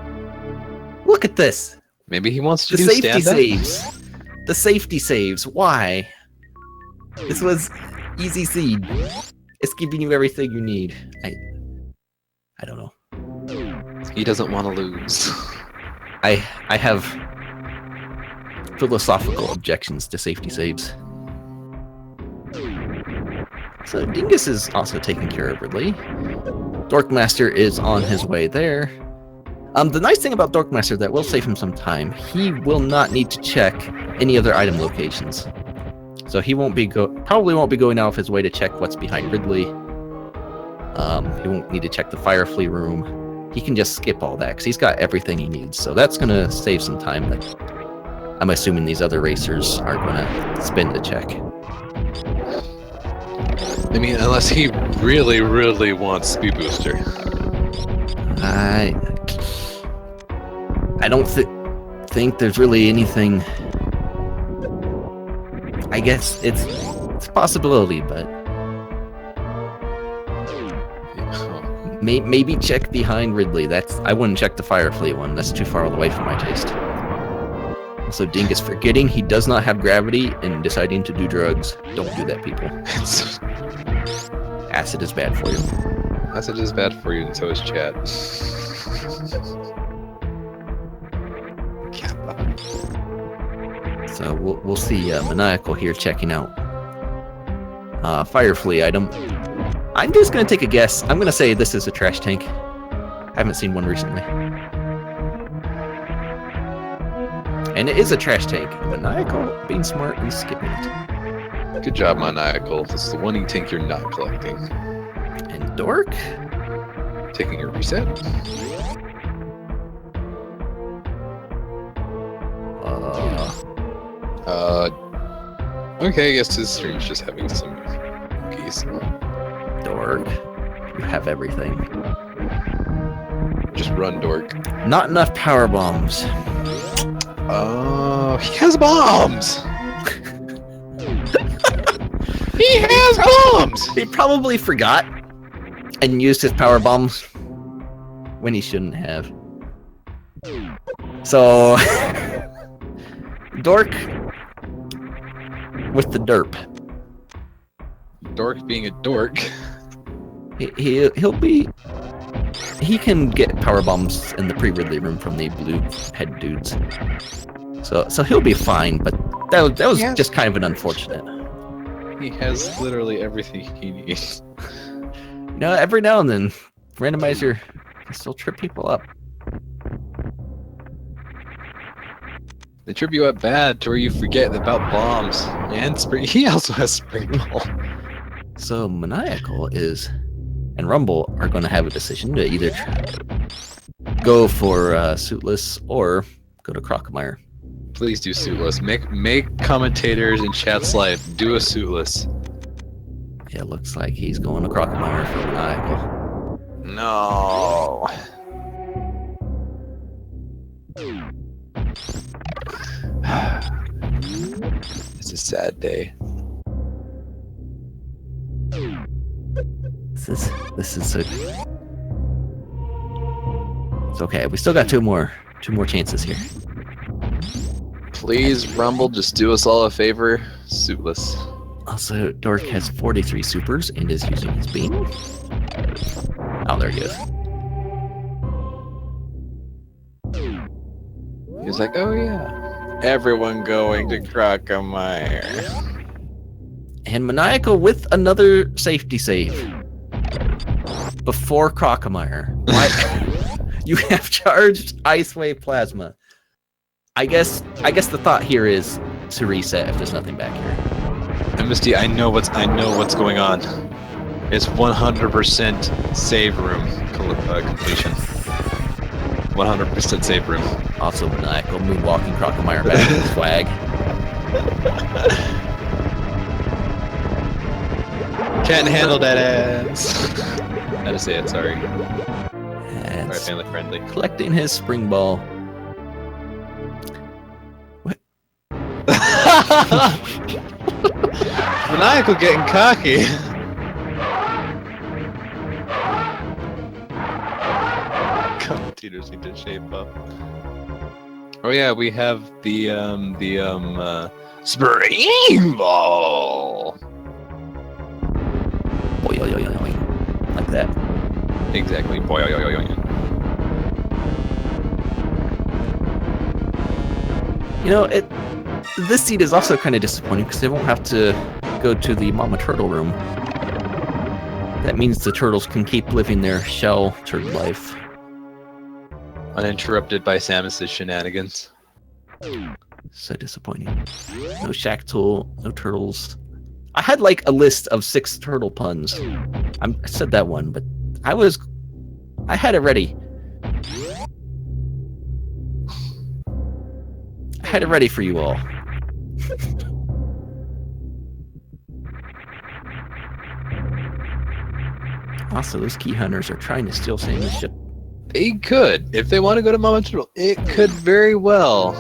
Look at this. Maybe he wants to do safety saves. The safety saves. Why? This was easy seed. It's giving you everything you need. I don't know. He doesn't want to lose. I have philosophical objections to safety saves. So Dingus is also taking care of Ridley. Dorkmaster is on his way there. The nice thing about Dorkmaster that will save him some time, he will not need to check any other item locations. So he won't be probably won't be going out of his way to check what's behind Ridley. He won't need to check the fire flea room. He can just skip all that because he's got everything he needs. So that's gonna save some time that I'm assuming these other racers are gonna spend to check. I mean, unless he really, really wants Speed Booster. I don't think there's really anything. I guess it's a possibility, but maybe check behind Ridley. I wouldn't check the Fire Flea one. That's too far away for my taste. Also, Dingus forgetting he does not have gravity and deciding to do drugs. Don't do that, people. Acid is bad for you. Acid is bad for you, and so is chat. Kappa. So we'll see Maniacal here checking out Fire Flea item. I'm just gonna take a guess. I'm gonna say this is a trash tank. I haven't seen one recently. And it is a trash tank. Maniacal, being smart, he's skipping it. Good job, Maniacal. This is the one tank you're not collecting. And Dork? Taking a reset? Okay, I guess his stream's just having some keys. Dork, you have everything. Just run, Dork. Not enough power bombs. Oh, he has bombs! He has bombs! He probably forgot and used his power bombs when he shouldn't have. So, Dork with the derp. Dork being a dork. He'll be. He can get power bombs in the pre-Ridley room from the blue head dudes. So he'll be fine, but that was just kind of an unfortunate. He has literally everything he needs. You know, every now and then, Randomizer can still trip people up. They trip you up bad to where you forget about bombs and spring. He also has spring ball. So Maniacal and Rumble are going to have a decision to either go for Suitless or go to Crocomire. Please do Suitless. Make commentators in chat's life do a Suitless. Yeah, looks like he's going to Crocomire for Maniacal. No. It's a sad day. This is a. It's okay. We still got two more chances here. Please, Rumble, just do us all a favor. Suitless. Also, Dork has 43 supers and is using his beam. Oh, there he is. He's like, oh yeah, everyone going to Crocomire. And Maniacal with another safety save. Before Crocomire. You have charged Ice Wave Plasma. I guess the thought here is to reset if there's nothing back here. And Misty, I know what's going on. It's 100% save room completion. 100% save room. Also Maniacal moonwalking Crocomire back to the swag. Can't handle that ass. How to say it, sorry. And Alright, family friendly. Collecting his spring ball. What? Maniacal getting cocky. Commentators need to shape up. Oh yeah, we have the spring ball. Boy, like that. Exactly. Boy. You know, this seed is also kind of disappointing because they won't have to go to the Mama Turtle room. That means the turtles can keep living their shell turtle life. Uninterrupted by Samus's shenanigans. So disappointing. No shack tool, no turtles. I had like a list of 6 turtle puns. I said that one, but I had it ready. I had it ready for you all. Also, those key hunters are trying to steal Samus' ship. They could. If they want to go to Mama Turtle, it could very well.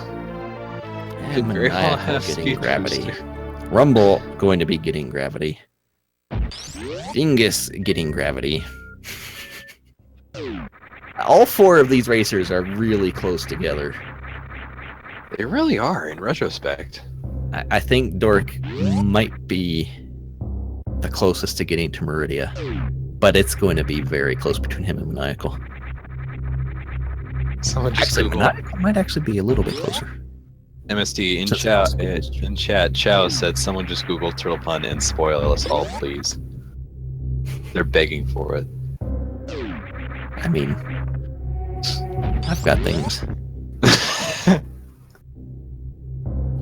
And very well Maniacal have getting speed gravity. booster. Rumble going to be getting gravity. Dingus getting gravity. All 4 of these racers are really close together. They really are, in retrospect. I think Dork might be the closest to getting to Meridia, but it's going to be very close between him and Maniacal. Someone just Actually, Google Maniacal might actually be a little bit closer. MSD in Just chat. ask. In chat, Chow said, "Someone just Google turtle pun and spoil us all, please." They're begging for it. I mean, I've got things.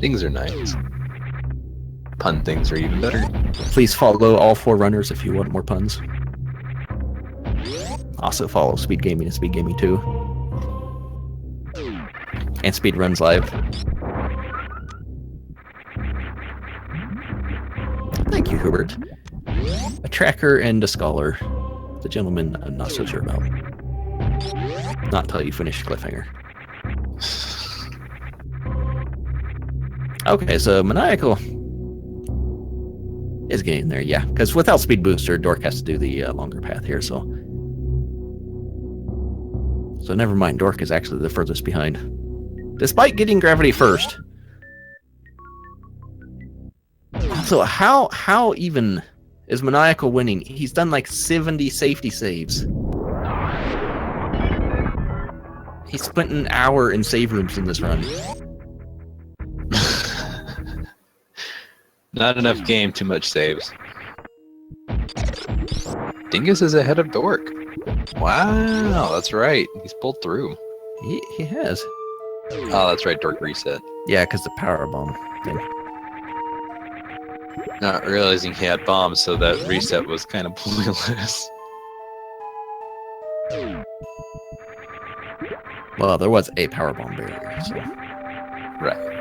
Things are nice. Pun things are even better. Please follow all 4 runners if you want more puns. Also follow Speed Gaming and Speed Gaming 2. And Speed Runs Live. Thank you, Hubert. A tracker and a scholar. The gentleman I'm not so sure about. Not till you finish Cliffhanger. Okay, so Maniacal is getting there, yeah. Because without Speed Booster, Dork has to do the longer path here, so... So never mind, Dork is actually the furthest behind. Despite getting gravity first. So how even is Maniacal winning? He's done like 70 safety saves. He spent an hour in save rooms in this run. Not enough game, too much saves. Dingus is ahead of Dork. Wow, that's right. He's pulled through. He has. Oh, that's right. Dork reset. Yeah, because the power bomb thing. Not realizing he had bombs, so that reset was kind of pointless. Well, there was a power bomb barrier, so... Right.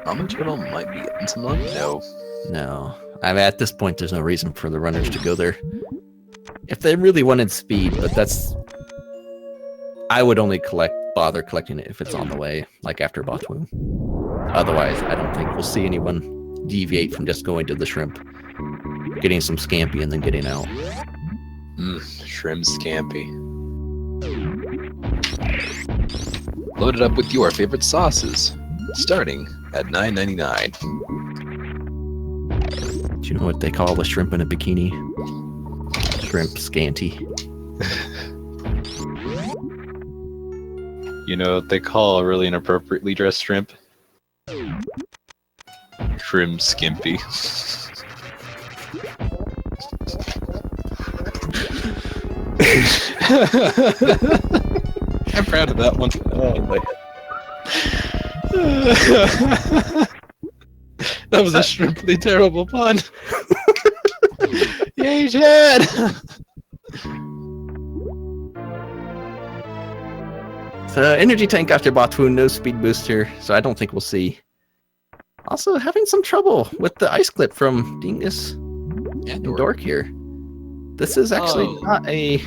Mama Turtle might be getting some luck. No. No. I mean, at this point, there's no reason for the runners to go there. If they really wanted speed, but that's... I would only bother collecting it if it's on the way, like after Botwoom. Otherwise, I don't think we'll see anyone deviate from just going to the shrimp, getting some scampi, and then getting out. Shrimp scampi. Load it up with your favorite sauces, starting at $9.99. Do you know what they call a shrimp in a bikini? Shrimp scanty. You know what they call a really inappropriately dressed shrimp? Shrimp skimpy. I'm proud of that one. Oh, boy. That was a shrimply terrible pun. Yay, Chad! So, energy tank after Botwoon, no speed booster, so I don't think we'll see. Also, having some trouble with the ice clip from Dingus and Dork here. This is actually not a...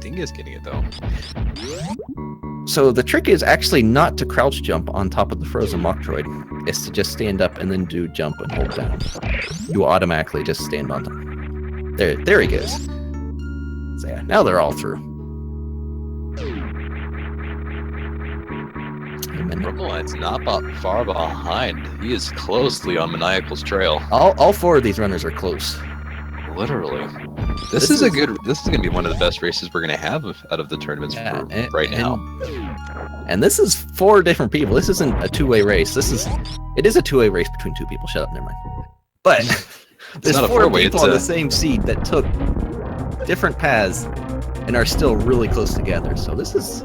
Dingus getting it, though. So the trick is actually not to crouch jump on top of the frozen mock droid. It's to just stand up and then do jump and hold down. You automatically just stand on top. There he goes. So yeah, now they're all through. Rumbleinze not far behind. He is closely on Maniacal's trail. All 4 of these runners are close. Literally. This is gonna be one of the best races we're gonna have out of the tournaments right now. And this is 4 different people. This isn't a two-way race. It is a two-way race between 2 people. Shut up, never mind. But There's not a 4 four-way, people it's on a- the same seed that took different paths and are still really close together. So this is...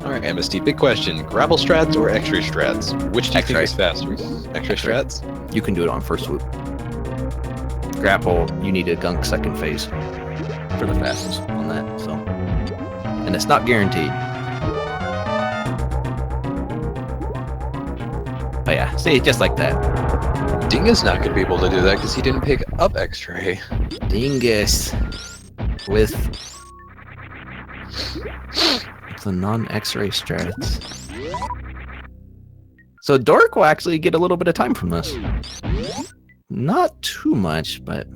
Alright, MST, big question. Grapple strats or X-ray strats? Which do you think X-ray. is faster? X-ray strats? You can do it on first swoop. Grapple, you need a gunk second phase for the fastest on that. So, and it's not guaranteed. But yeah, see, just like that. Dingus not going to be able to do that because he didn't pick up X-ray. Dingus with the non-X-ray strats. So Dork will actually get a little bit of time from this. Not too much, but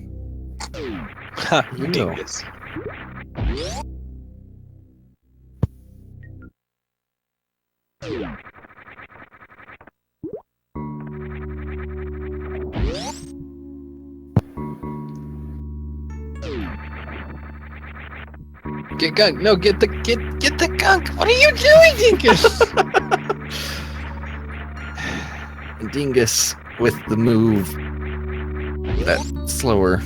Ha, You know. Dingus. Get gunk. No, get the gunk. What are you doing, Dingus? Dingus with the move that's slower.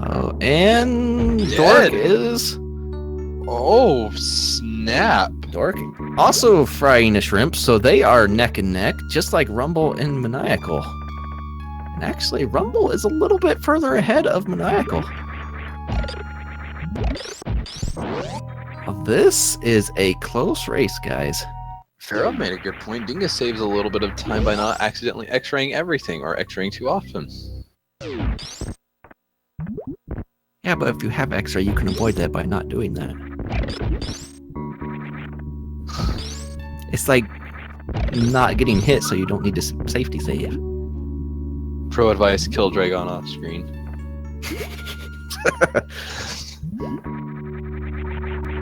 Oh, and Dork Dead. is Oh, snap. Dork also frying a shrimp, so they are neck and neck, just like Rumble and Maniacal. And actually, Rumble is a little bit further ahead of Maniacal. This is a close race, guys. Farrell made a good point. Dingus saves a little bit of time by not accidentally X-raying everything or X-raying too often. Yeah, but if you have X-ray, you can avoid that by not doing that. It's like not getting hit, so you don't need to safety save. Pro advice: kill Dragon off screen.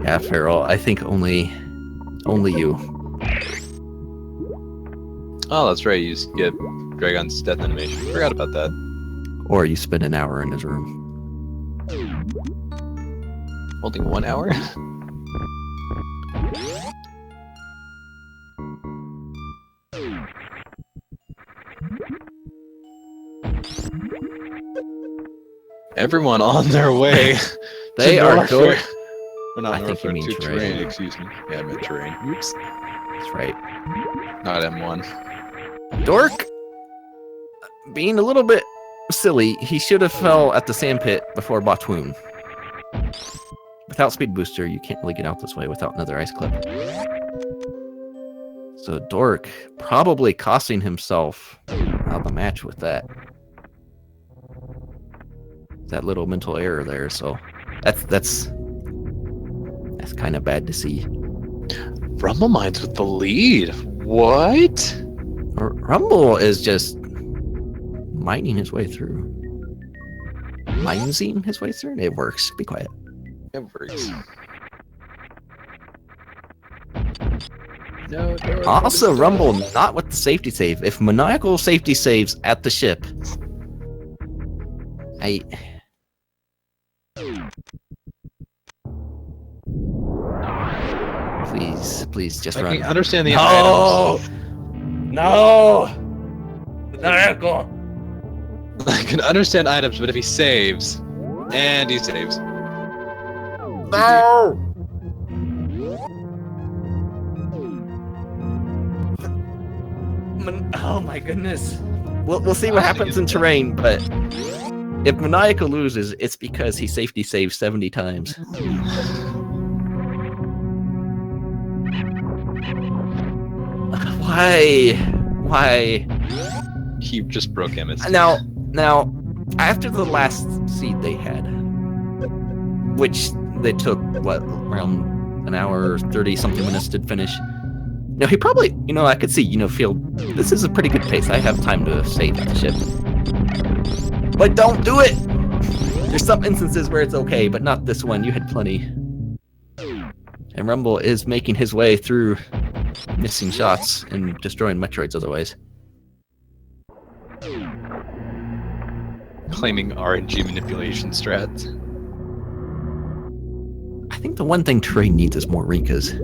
Yeah, Farrell, I think only you. Oh, that's right. You just get Dragon's death animation. Forgot about that. Or you spend an hour in his room. Holding 1 hour. Everyone on their way. They to are Norfolk. Dork. Or not I think you Norfolk, mean to terrain. Excuse me. Yeah, I meant terrain. Oops. That's right. Not M1. Dork, being a little bit silly, he should have fell at the sand pit before Botwoon. Without speed booster, you can't really get out this way without another ice clip. So Dork probably costing himself out of the match with that little mental error there. So that's kind of bad to see. Rumbleinze with the lead. What? Rumble is just mining his way through. Mining his way through? It works. Be quiet. It works. No, Also, Rumble not with the safety save. If Maniacal safety saves at the ship, please, just I run. can understand the No! items. No! Maniacal! I can understand items, but if he saves, and he saves. No! Oh my goodness. We'll see what happens in terrain, but if Maniacal loses, it's because he safety saved 70 times. Why? He just broke him. Now, after the last seed they had, which they took, what, around an hour, 30-something minutes to finish. Now, he probably, I could see, feel, this is a pretty good pace. I have time to save at the ship. But don't do it! There's some instances where it's okay, but not this one. You had plenty. And Rumble is making his way through missing shots and destroying Metroids otherwise. Claiming RNG manipulation strats. I think the one thing terrain needs is more Rikas.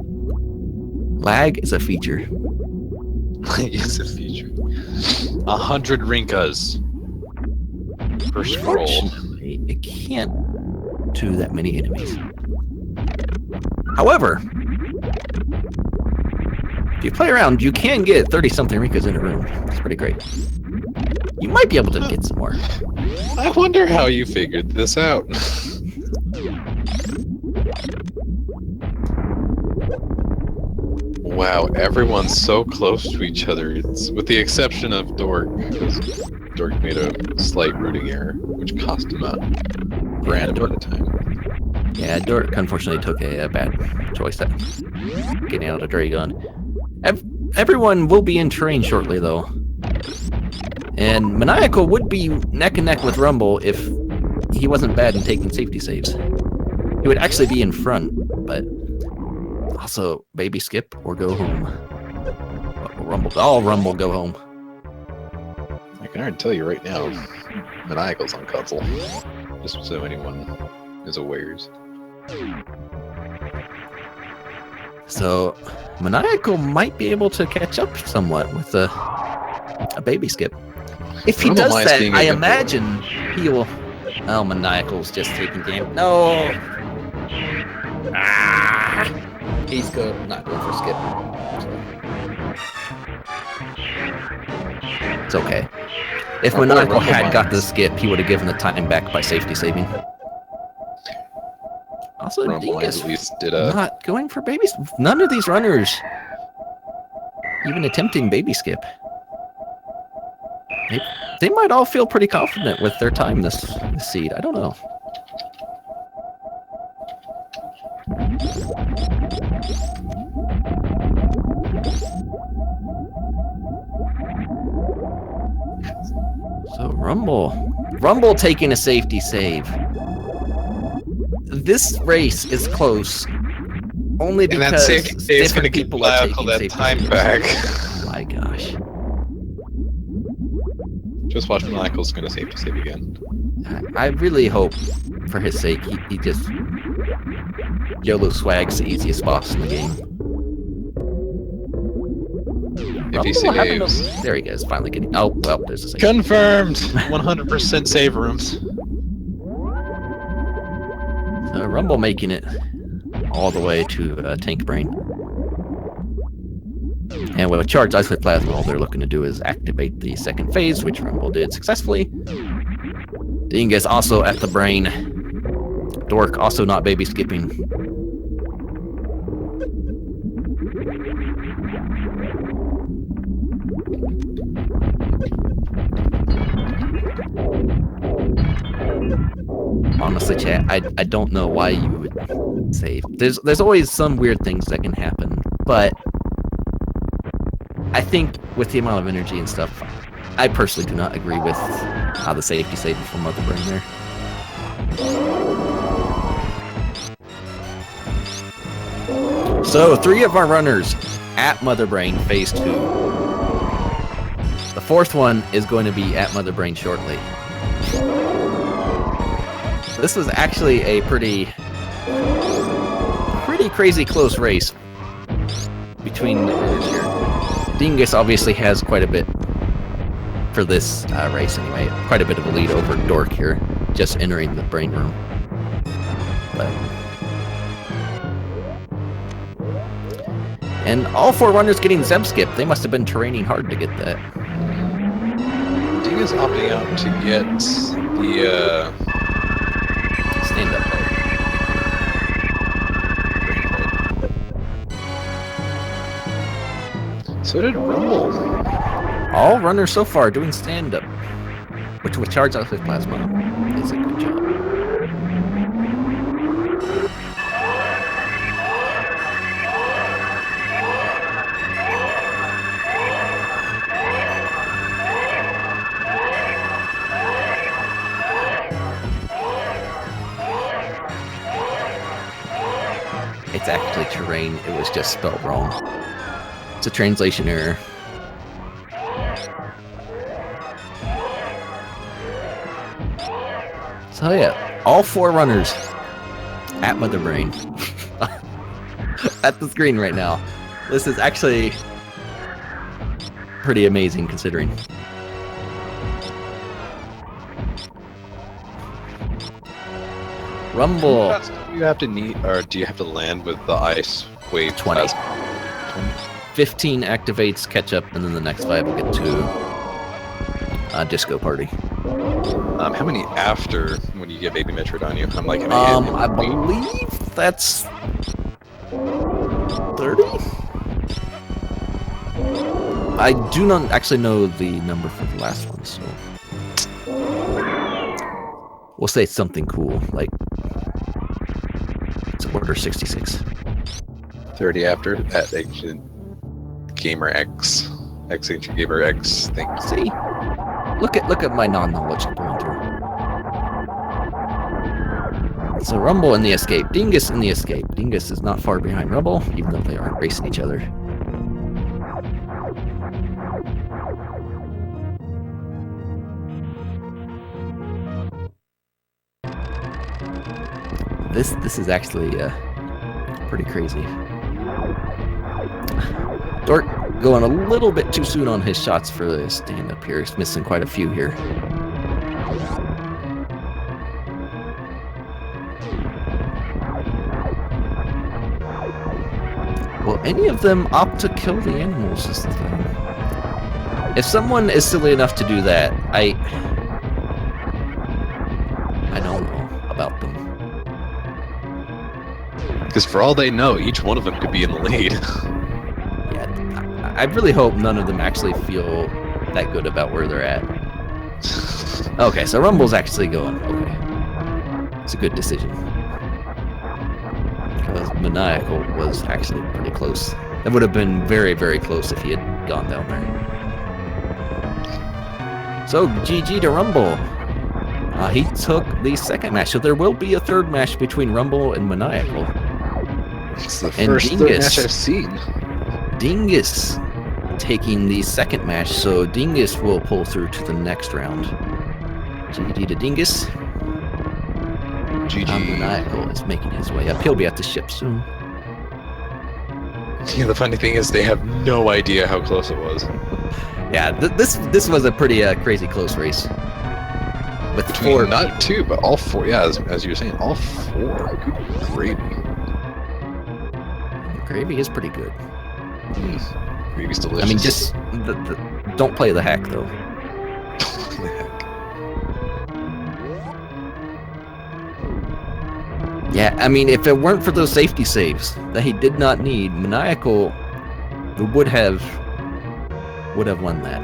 Lag is a feature. It's a feature. 100 rinkas per scroll. Unfortunately, it can't do that many enemies. However, if you play around, you can get 30-something rinkas in a room. It's pretty great. You might be able to get some more. I wonder how you figured this out. Wow, everyone's so close to each other. It's with the exception of Dork, because Dork made a slight routing error, which cost him a grand amount of time. Yeah, Dork unfortunately took a bad choice at getting out a Dragon. Everyone will be in terrain shortly, though. And Maniacal would be neck and neck with Rumble if he wasn't bad in taking safety saves. He would actually be in front, but also baby skip or go home. Rumble, go home. I can already tell you right now, Maniacal's on console. Just so anyone is aware. So Maniacal might be able to catch up somewhat with a baby skip. If he does that, I imagine he will. Oh, Maniacal's just taking game. No. He's not going for skip. It's okay. If Maniacal had got the skip, he would have given the time back by safety saving. Also, Rumbleinze at least did not going for babies. None of these runners even attempting baby skip. They might all feel pretty confident with their time this seed. I don't know. So Rumble taking a safety save. This race is close only because different people are taking safety time back. Oh my gosh. Just watch Maniacal's gonna safety save again. I really hope, for his sake, he just YOLO swags the easiest boss in the game. If he saves... There he goes, finally getting... Oh, well, there's a save. Confirmed! 100% save rooms. Rumble making it all the way to Tank Brain. And with a charged Isolate Plasma, all they're looking to do is activate the second phase, which Rumble did successfully. Dingus also at the brain. Dork also not baby skipping. Honestly, chat, I don't know why you would save. There's always some weird things that can happen, but I think with the amount of energy and stuff, I personally do not agree with how the safety save from Mother Brain there. So 3 of our runners at Mother Brain phase 2. The 4th one is going to be at Mother Brain shortly. This was actually a pretty crazy close race between the runners here. Dingus obviously has quite a bit for this race anyway. Quite a bit of a lead over Dork here, just entering the brain room. And all 4 runners getting Zeb skip. They must have been training hard to get that. Dingus opting out to get the stand up there. So did Rumble. All runners so far doing stand-up, which with charged Isolate Plasma is a good job. It's actually terrain, it was just spelled wrong. It's a translation error. So yeah, all 4 runners at Mother Brain at the screen right now. This is actually pretty amazing considering. Rumble. Do you have to do you have to land with the ice wave? 20. 15 activates, catch up, and then the next 5 will get to Disco Party. How many after when you get Baby Metroid on you? I'm like, I believe that's 30? I do not actually know the number for the last one, so we'll say something cool, like it's order 66. 30 after at Ancient Gamer X, Ancient Gamer X thing. See, look at my non-knowledge going through. So Rumble in the escape, Dingus in the escape. Dingus is not far behind Rumble, even though they aren't racing each other. This is actually pretty crazy. Dork going a little bit too soon on his shots for the stand up here. He's missing quite a few here. Will any of them opt to kill the animals is the thing. If someone is silly enough to do that, I don't know about them. Because for all they know, each one of them could be in the lead. Yeah, I really hope none of them actually feel that good about where they're at. Okay, so Rumble's actually going. Okay. It's a good decision. Because Maniacal was actually pretty close. That would have been very, very close if he had gone down there. So, GG to Rumble. He took the second match, so there will be a third match between Rumble and Maniacal. It's the first third match I've seen. Dingus taking the second match, so Dingus will pull through to the next round. GG to Dingus. GG. Maniacal is making his way up. He'll be at the ship soon. Yeah, the funny thing is they have no idea how close it was. Yeah, this was a pretty crazy close race. With Between four, not two, but all four. Yeah, as you were saying, all four. Good gravy. Gravy is pretty good. Gravy's delicious. I mean, just don't play the hack though. Yeah, I mean, if it weren't for those safety saves that he did not need, Maniacal would have won that.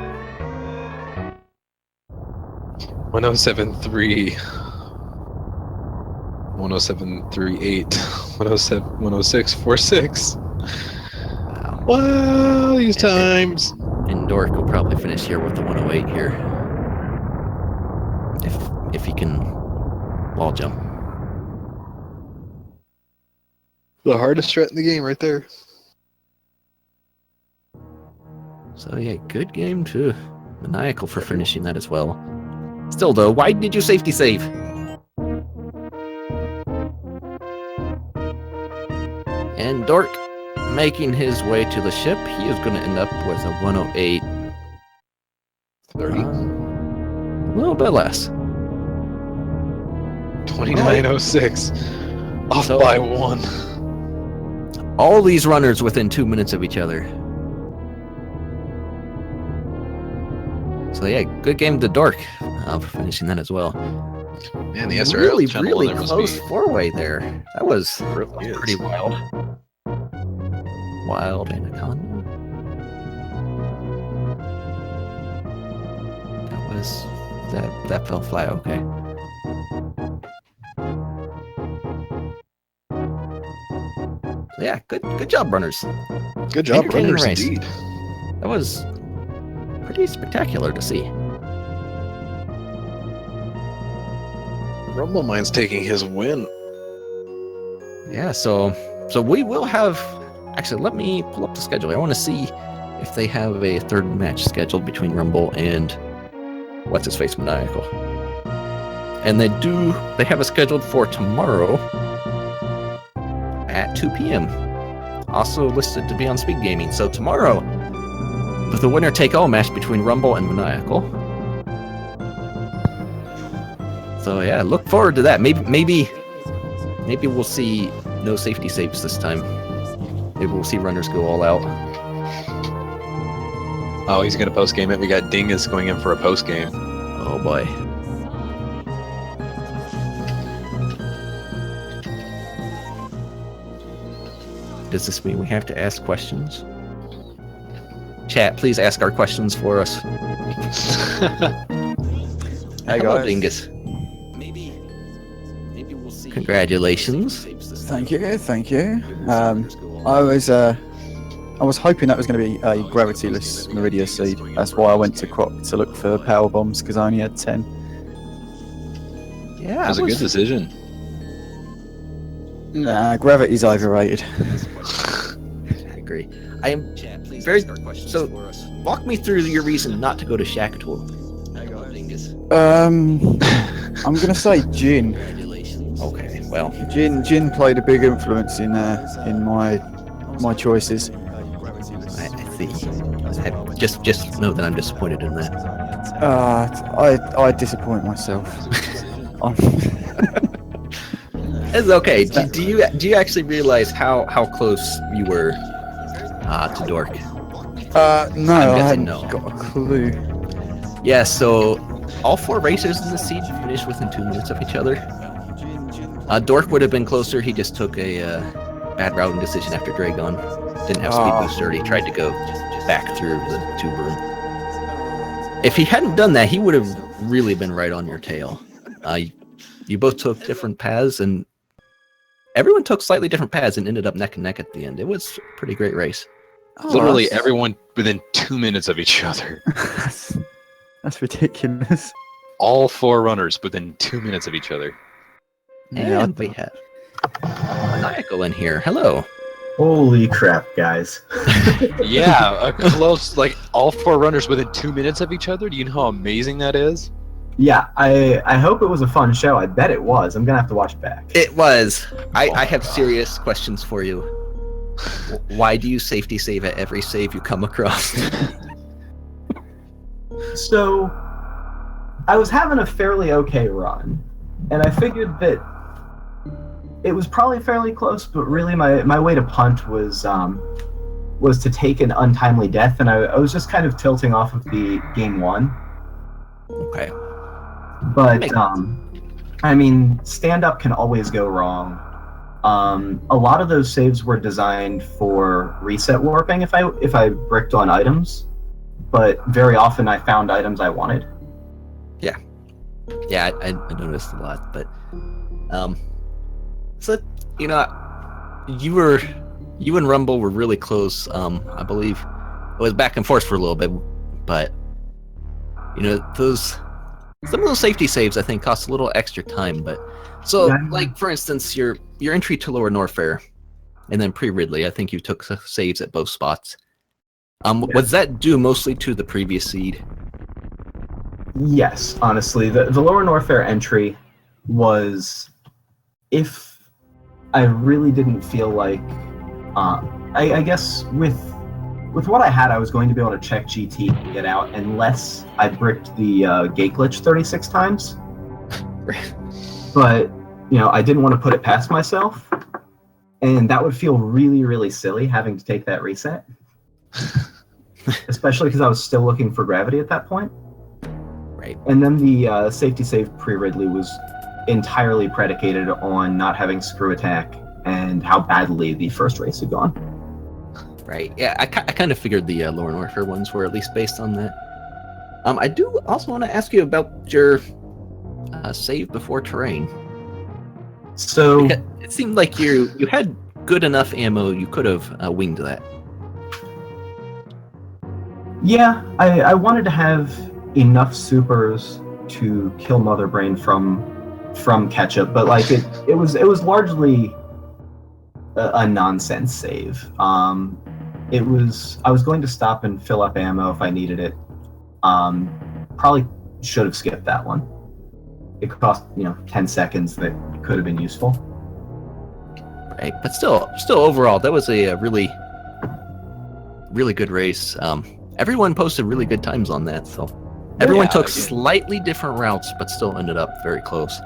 1073, 1073.8, 106.46. Wow. Wow, these times. And Dork will probably finish here with the 108 here. If he can wall jump. The hardest strat in the game right there. So yeah, good game too. Maniacal for finishing that as well. Still though, why did you safety save? And Dork making his way to the ship. He is going to end up with a 108. 30? A little bit less. 2906. Off So- by one. All these runners within 2 minutes of each other. So yeah, good game to Dork for finishing that as well. Man, the SRL Really, channel really there must close be. four-way there. That was Really is. pretty wild. Wild Anaconda. That fell flat. Okay. So yeah, good job, runners. Good job, Entertaining runners, race. indeed. That was pretty spectacular to see. Rumblemine's taking his win. Yeah, so we will have. Actually, let me pull up the schedule. I want to see if they have a third match scheduled between Rumble and what's his face Maniacal. And they do. They have it scheduled for tomorrow at 2 p.m. also listed to be on Speed Gaming. So tomorrow, with the winner-take-all match between Rumble and Maniacal. So yeah, look forward to that. Maybe we'll see no safety saves this time. Maybe we'll see runners go all out. Oh, he's gonna post game it. We got Dingus going in for a post game. Oh boy. Does this mean we have to ask questions? Chat, please ask our questions for us. Hey Hello, guys. Dingus. Maybe we'll see. Congratulations. Thank you. I was hoping that was going to be a gravityless Meridia seed. That's why I went to Croc to look for power bombs because I only had 10. Yeah, That was a good decision. Nah, gravity's overrated. I agree. I am very so. Walk me through your reason not to go to Shackatool. I'm gonna say gin. Okay, well, Gin played a big influence in my choices. I see. Just know that I'm disappointed in that. I disappoint myself. It's okay. Do you actually realize how close you were to Dork? No, I haven't no. got a clue. Yeah. So all 4 racers in the seed finished within 2 minutes of each other. Dork would have been closer. He just took a bad routing decision after Dragon. Didn't have speed booster. He tried to go back through the tube room. If he hadn't done that, he would have really been right on your tail. You both took different paths, and everyone took slightly different paths and ended up neck and neck at the end. It was a pretty great race. Literally everyone within 2 minutes of each other. That's ridiculous. All 4 runners within 2 minutes of each other. And we have Maniacal in here. Hello. Holy crap, guys. Yeah, a close, like all 4 runners within 2 minutes of each other. Do you know how amazing that is? Yeah, I hope it was a fun show. I bet it was. I'm going to have to watch it back. It was. I have serious questions for you. Why do you safety save at every save you come across? So, I was having a fairly okay run, and I figured that it was probably fairly close, but really my way to punt was to take an untimely death, and I was just kind of tilting off of the game 1. Okay. But, I mean, stand-up can always go wrong. A lot of those saves were designed for reset warping if I bricked on items, but very often I found items I wanted. Yeah, I noticed a lot, but so you and Rumble were really close. I believe it was back and forth for a little bit, but some of those safety saves I think cost a little extra time. But so like for instance, your entry to Lower Norfair, and then pre-Ridley, I think you took saves at both spots. Was that due mostly to the previous seed? Yes, honestly, the Lower Norfair entry was, if I really didn't feel like, I guess with what I had, I was going to be able to check GT and get out unless I bricked the gate glitch 36 times. But I didn't want to put it past myself, and that would feel really, really silly having to take that reset, especially because I was still looking for gravity at that point. Right. And then the safety save pre-Ridley was entirely predicated on not having screw attack and how badly the first race had gone. Right. Yeah, I kind of figured the Lower Norfair ones were at least based on that. I do also want to ask you about your save before terrain. So it seemed like you had good enough ammo. You could have winged that. Yeah, I wanted to have enough supers to kill Mother Brain from Ketchup, but like it was largely a nonsense save. I was going to stop and fill up ammo if I needed it. Probably should have skipped that one. It cost 10 seconds that could have been useful. Right, but still overall, that was a really good race. Everyone posted really good times on that, so everyone took slightly different routes, but still ended up very close.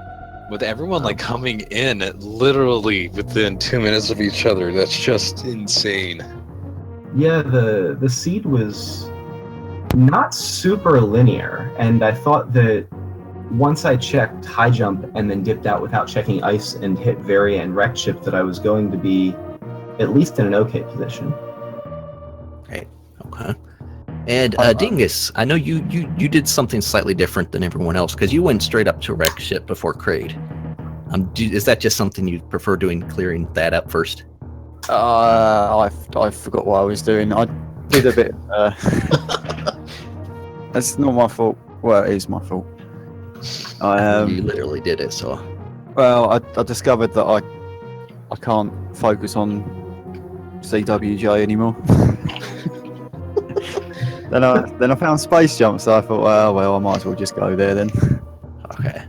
With everyone like coming in literally within 2 minutes of each other, that's just insane. Yeah, the seed was not super linear, and I thought that once I checked high jump and then dipped out without checking ice and hit Varia and wreck ship, that I was going to be at least in an okay position. Right. Okay. And Dingus, I know you did something slightly different than everyone else because you went straight up to wreck ship before Kraid. Is that just something you prefer doing, clearing that up first? I forgot what I was doing. I did a bit. That's not my fault. Well, it is my fault. You literally did it, so. Well, I discovered that I can't focus on CWJ anymore. Then I found space jump, so I thought, well, I might as well just go there then. Okay.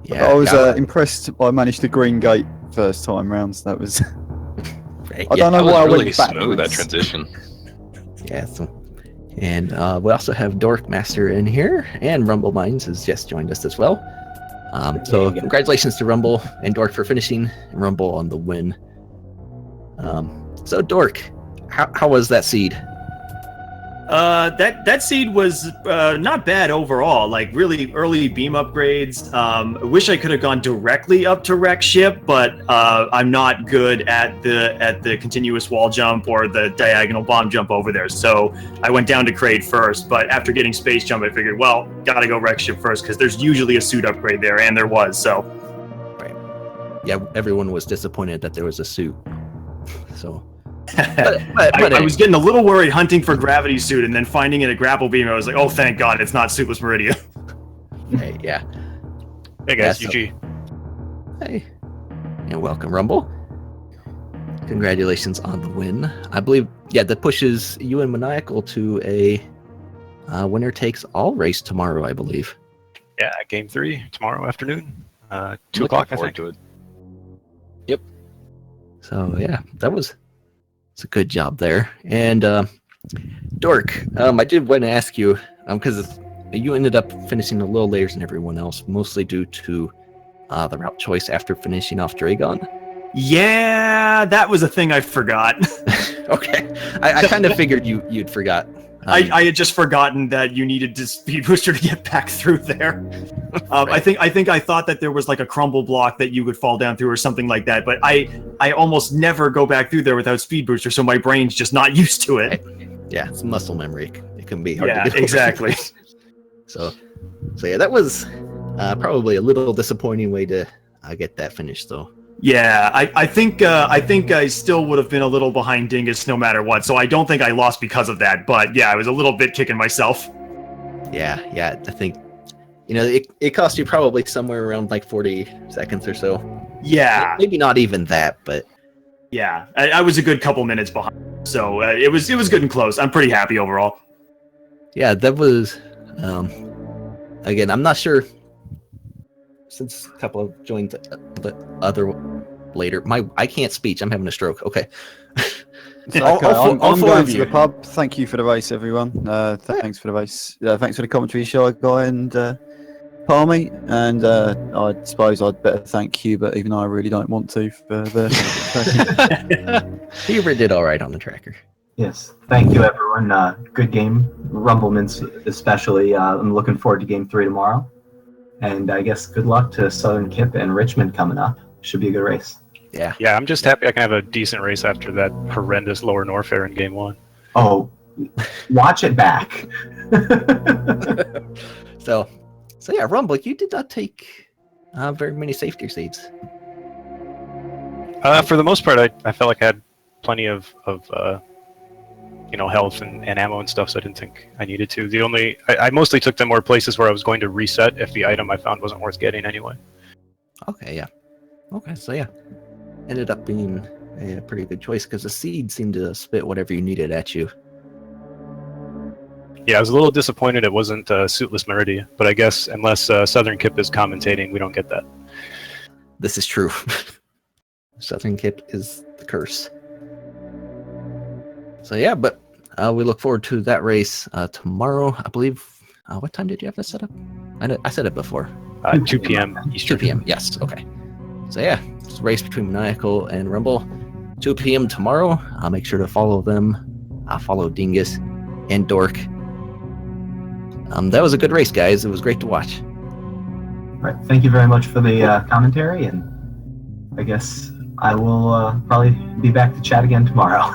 Yeah. I was impressed. I managed the green gate first time round. So that was. Right, I don't know why I really went smooth, that backwards. transition. Yeah. And we also have Dorkmaster in here, and Rumbleinze has just joined us as well. So congratulations to Rumble and Dork for finishing, and Rumble on the win. So Dork, how was that seed? That seed was not bad overall. Like really early beam upgrades. I wish I could have gone directly up to wreck ship, but I'm not good at the continuous wall jump or the diagonal bomb jump over there. So I went down to Kraid first. But after getting space jump, I figured, well, gotta go wreck ship first because there's usually a suit upgrade there, and there was. So. Right. Yeah, everyone was disappointed that there was a suit. So. But I was getting a little worried hunting for gravity suit and then finding it at grapple beam. I was like, oh, thank God, it's not suitless Meridia. Hey, yeah. Hey guys, Yeah, GG. Hey, and welcome, Rumble. Congratulations on the win. I believe, that pushes you and Maniacal to a winner takes all race tomorrow, I believe. Yeah, game 3 tomorrow afternoon, 2 Looking o'clock. I forward think. to it. Yep. So yeah, it's a good job there. And Dork, I did want to ask you, because you ended up finishing a little later than everyone else, mostly due to the route choice after finishing off Dragon. Yeah, that was a thing I forgot. Okay, I kind of figured you'd forgot. I had just forgotten that you needed to speed booster to get back through there. Right. I think I thought that there was like a crumble block that you would fall down through or something like that, but I almost never go back through there without speed booster, so my brain's just not used to it. Yeah, it's muscle memory. It can be hard Yeah, to get over. exactly. So yeah, that was probably a little disappointing way to get that finished, though. Yeah, I think I still would have been a little behind Dingus no matter what, so I don't think I lost because of that, but yeah, I was a little bit kicking myself. Yeah, I think, it cost you probably somewhere around like 40 seconds or so. Yeah. Maybe not even that, but... Yeah, I was a good couple minutes behind, so it was good and close. I'm pretty happy overall. Yeah, that was... again, I'm not sure... Since a couple have joined the other later. I can't speak. I'm having a stroke. Okay. Okay, All I'm four going of to you. the pub. Thank you for the race, everyone. Thanks for the race. Thanks for the commentary, Shy Guy and Palmy. And I suppose I'd better thank Hubert, even though I really don't want to. For the Hubert did all right on the tracker. Yes, thank you everyone. Good game, Rumblements especially. I'm looking forward to game 3 tomorrow. And I guess good luck to Southern Kip and Richmond coming up. Should be a good race. Yeah. Yeah, I'm just happy I can have a decent race after that horrendous lower Norfair in game 1. Oh, watch it back. So yeah, Rumble, you did not take very many safety seats. For the most part, I felt like I had plenty of health and ammo and stuff, so I didn't think I needed to. I mostly took them more places where I was going to reset if the item I found wasn't worth getting anyway. Okay, yeah. Okay, so yeah. Ended up being a pretty good choice because the seed seemed to spit whatever you needed at you. Yeah, I was a little disappointed it wasn't suitless Meridia, but I guess unless Southern Kip is commentating, we don't get that. This is true. Southern Kip is the curse. So yeah, but we look forward to that race tomorrow. I believe. What time did you have that set up? I said it before. 2 p.m. 2 Eastern. p.m. Yes. Okay. So yeah, it's a race between Maniacal and Rumble. 2 p.m. tomorrow. I'll make sure to follow them. I'll follow Dingus and Dork. That was a good race, guys. It was great to watch. Right. Thank you very much for the commentary, and I guess I will probably be back to chat again tomorrow.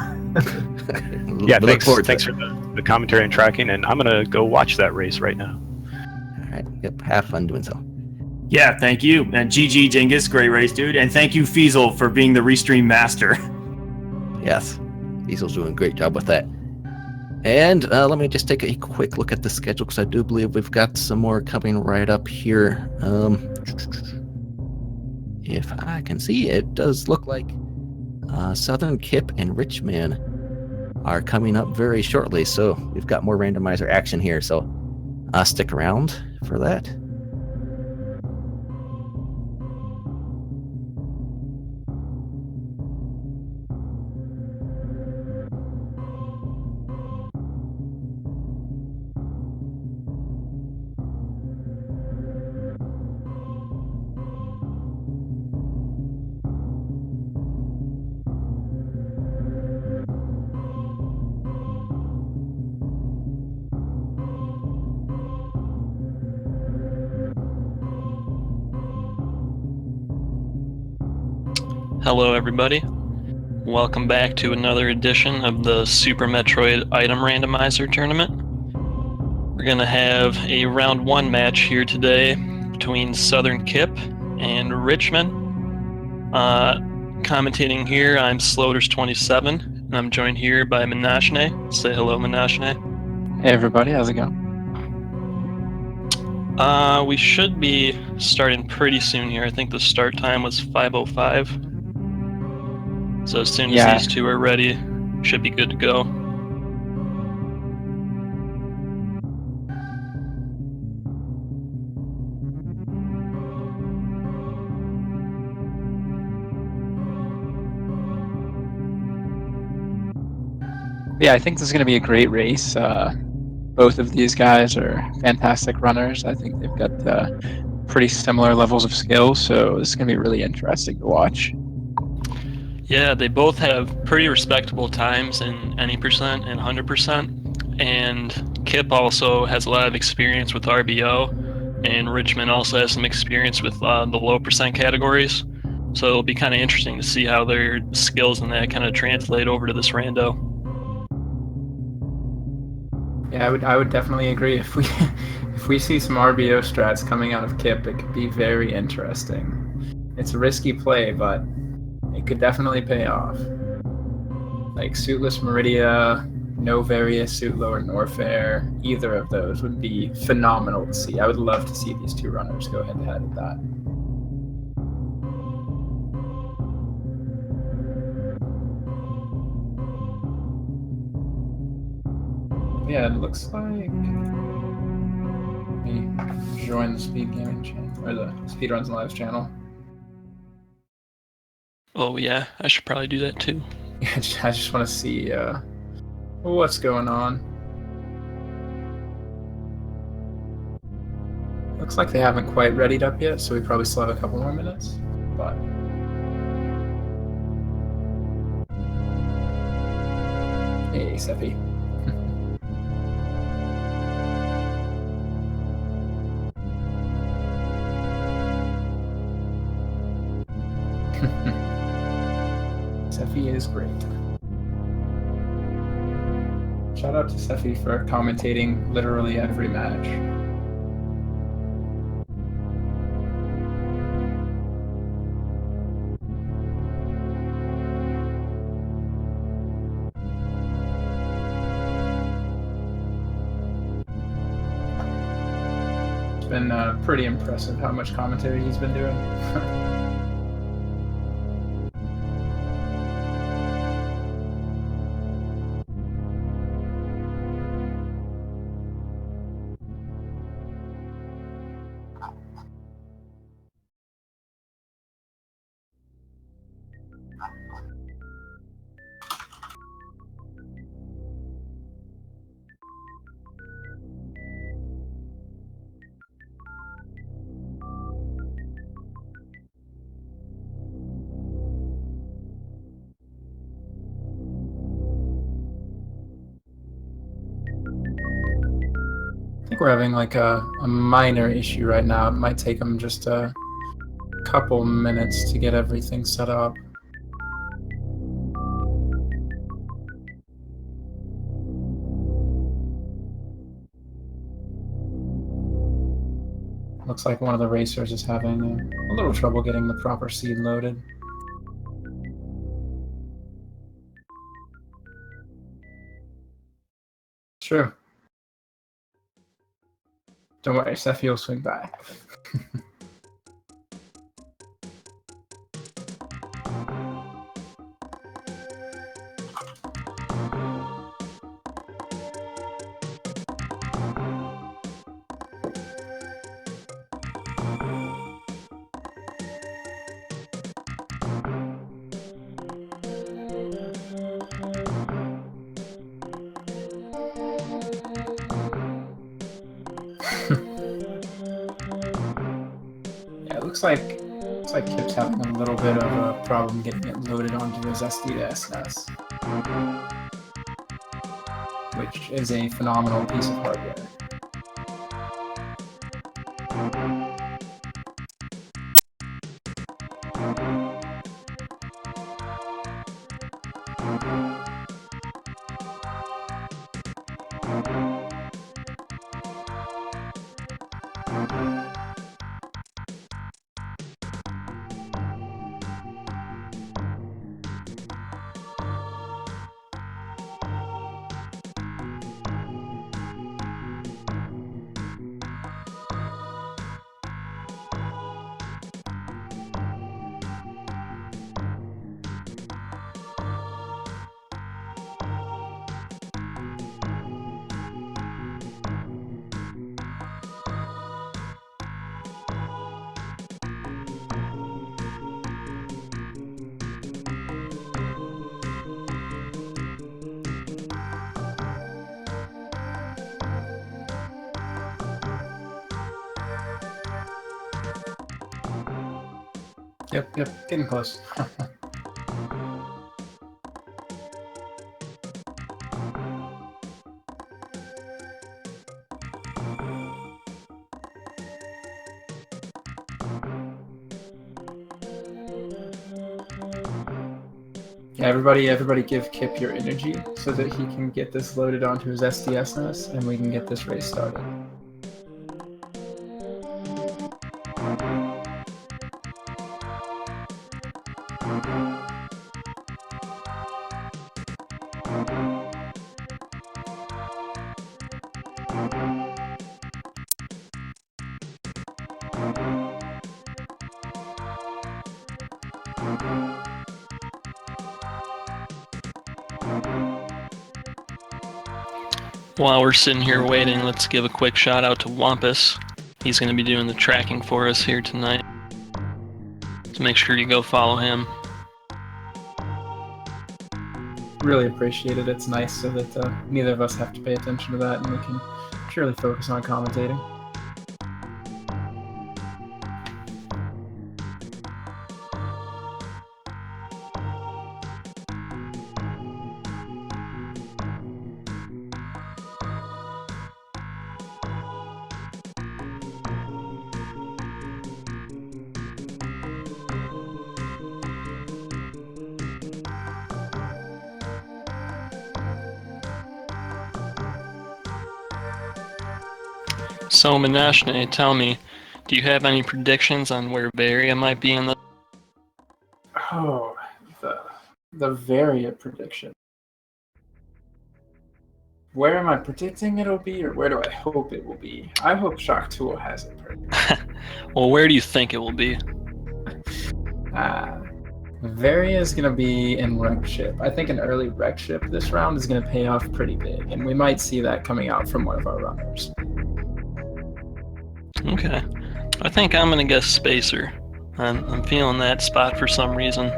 Yeah, We look forward to thanks it. for the commentary and tracking, and I'm gonna go watch that race right now. All right. Yep. Have fun doing so. Yeah, thank you. And GG Dingus, great race, dude. And thank you, Feasel, for being the restream master. Yes. Diesel's doing a great job with that. And let me just take a quick look at the schedule, because I do believe we've got some more coming right up here. If I can see, it does look like Southern Kip and Richman are coming up very shortly. So we've got more randomizer action here. So stick around for that. Hello everybody, welcome back to another edition of the Super Metroid Item Randomizer Tournament. We're going to have a round 1 match here today between Southern Kip and Richmond. Commentating here, I'm Sloters27, and I'm joined here by Menashne. Say hello, Menashne. Hey everybody, how's it going? We should be starting pretty soon here. I think the start time was 5:05. So as soon as these two are ready, should be good to go. Yeah, I think this is going to be a great race. Both of these guys are fantastic runners. I think they've got pretty similar levels of skill, so this is going to be really interesting to watch. Yeah, they both have pretty respectable times in any percent and 100%. And Kip also has a lot of experience with RBO, and Richmond also has some experience with the low percent categories. So it'll be kind of interesting to see how their skills in that kind of translate over to this rando. Yeah, I would definitely agree. If we see some RBO strats coming out of Kip, it could be very interesting. It's a risky play, but it could definitely pay off. Like Suitless Meridia, no Various Suit Lower Norfair, either of those would be phenomenal to see. I would love to see these two runners go head to head at that. Yeah, it looks like. Let me join the Speed Gaming channel, or the Speedruns Live channel. Oh yeah, I should probably do that too. Yeah, I just want to see what's going on. Looks like they haven't quite readied up yet, so we probably still have a couple more minutes. But hey, Seppi. Sephi is great. Shout out to Sephi for commentating literally every match. It's been pretty impressive how much commentary he's been doing. think we're having like a minor issue right now. It might take them just a couple minutes to get everything set up. Looks like one of the racers is having a little trouble getting the proper seed loaded. Sure. Don't worry, Sephi will swing by. Looks like Kip's having a little bit of a problem getting it loaded onto his SDS, which is a phenomenal piece of hardware. Yep, getting close. Yeah, everybody give Kip your energy so that he can get this loaded onto his SDSNS and we can get this race started. While we're sitting here waiting, let's give a quick shout out to Wampus. He's going to be doing the tracking for us here tonight. So make sure you go follow him. Really appreciate it. It's nice so that neither of us have to pay attention to that and we can purely focus on commentating. So Manashne, tell me, do you have any predictions on where Varia might be in the... Oh, the Varia prediction. Where am I predicting it'll be, or where do I hope it will be? I hope Shock Tool has it perfect. Well, where do you think it will be? Varia is going to be in Wreck Ship. I think an early Wreck Ship this round is going to pay off pretty big, and we might see that coming out from one of our runners. Okay. I think I'm going to guess Spacer. I'm feeling that spot for some reason.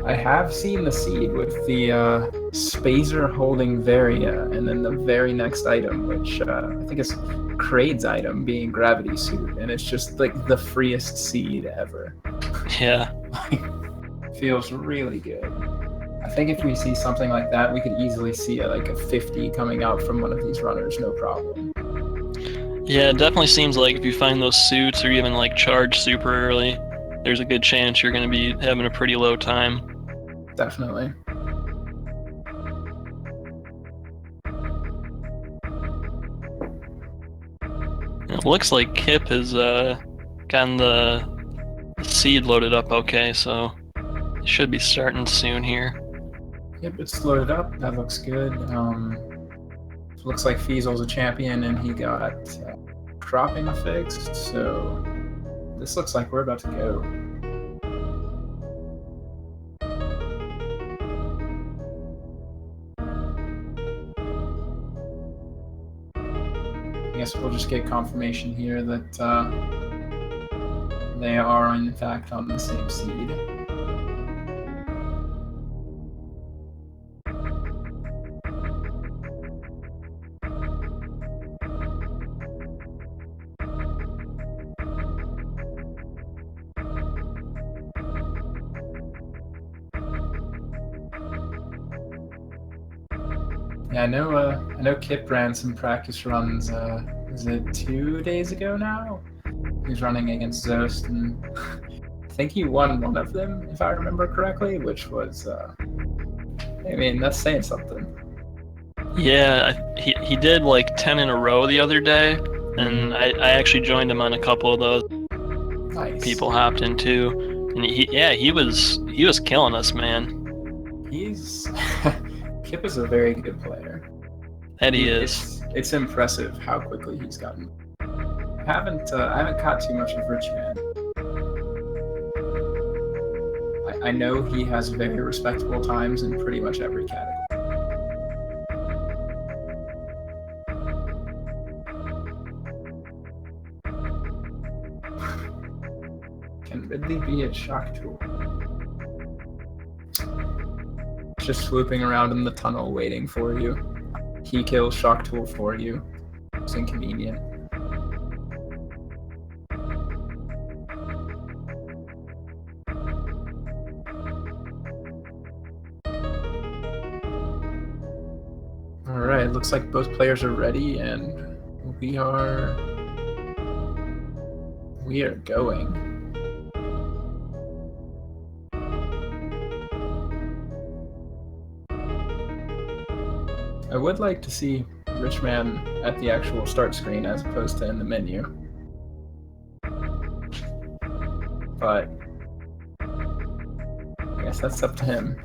I have seen the seed with the Spacer holding Varia, and then the very next item, which I think is Kraid's item, being Gravity Suit, and it's just like the freest seed ever. Yeah. Feels really good. I think if we see something like that, we could easily see like a 50 coming out from one of these runners, no problem. Yeah, it definitely seems like if you find those suits or even like charge super early, there's a good chance you're going to be having a pretty low time. Definitely. It looks like Kip has gotten the seed loaded up okay, so it should be starting soon here. Yep, it's loaded up. That looks good. Looks like Fiesel's a champion and he got cropping fixed, so this looks like we're about to go. I guess we'll just get confirmation here that they are in fact on the same seed. Yeah, I know Kip ran some practice runs, was it 2 days ago now? He was running against Zost, and I think he won one of them, if I remember correctly, which was, I mean, that's saying something. Yeah, he did like 10 in a row the other day, and I actually joined him on a couple of those. Nice. People hopped in too, and he was killing us, man. He's Kip is a very good player. That he is. It's impressive how quickly he's gotten. I haven't caught too much of Richman. I know he has very respectable times in pretty much every category. Can Ridley be a shock tool? Just swooping around in the tunnel waiting for you. He kills shock tool for you. It's inconvenient. Alright, looks like both players are ready and we are going. I would like to see Richman at the actual start screen as opposed to in the menu. But I guess that's up to him.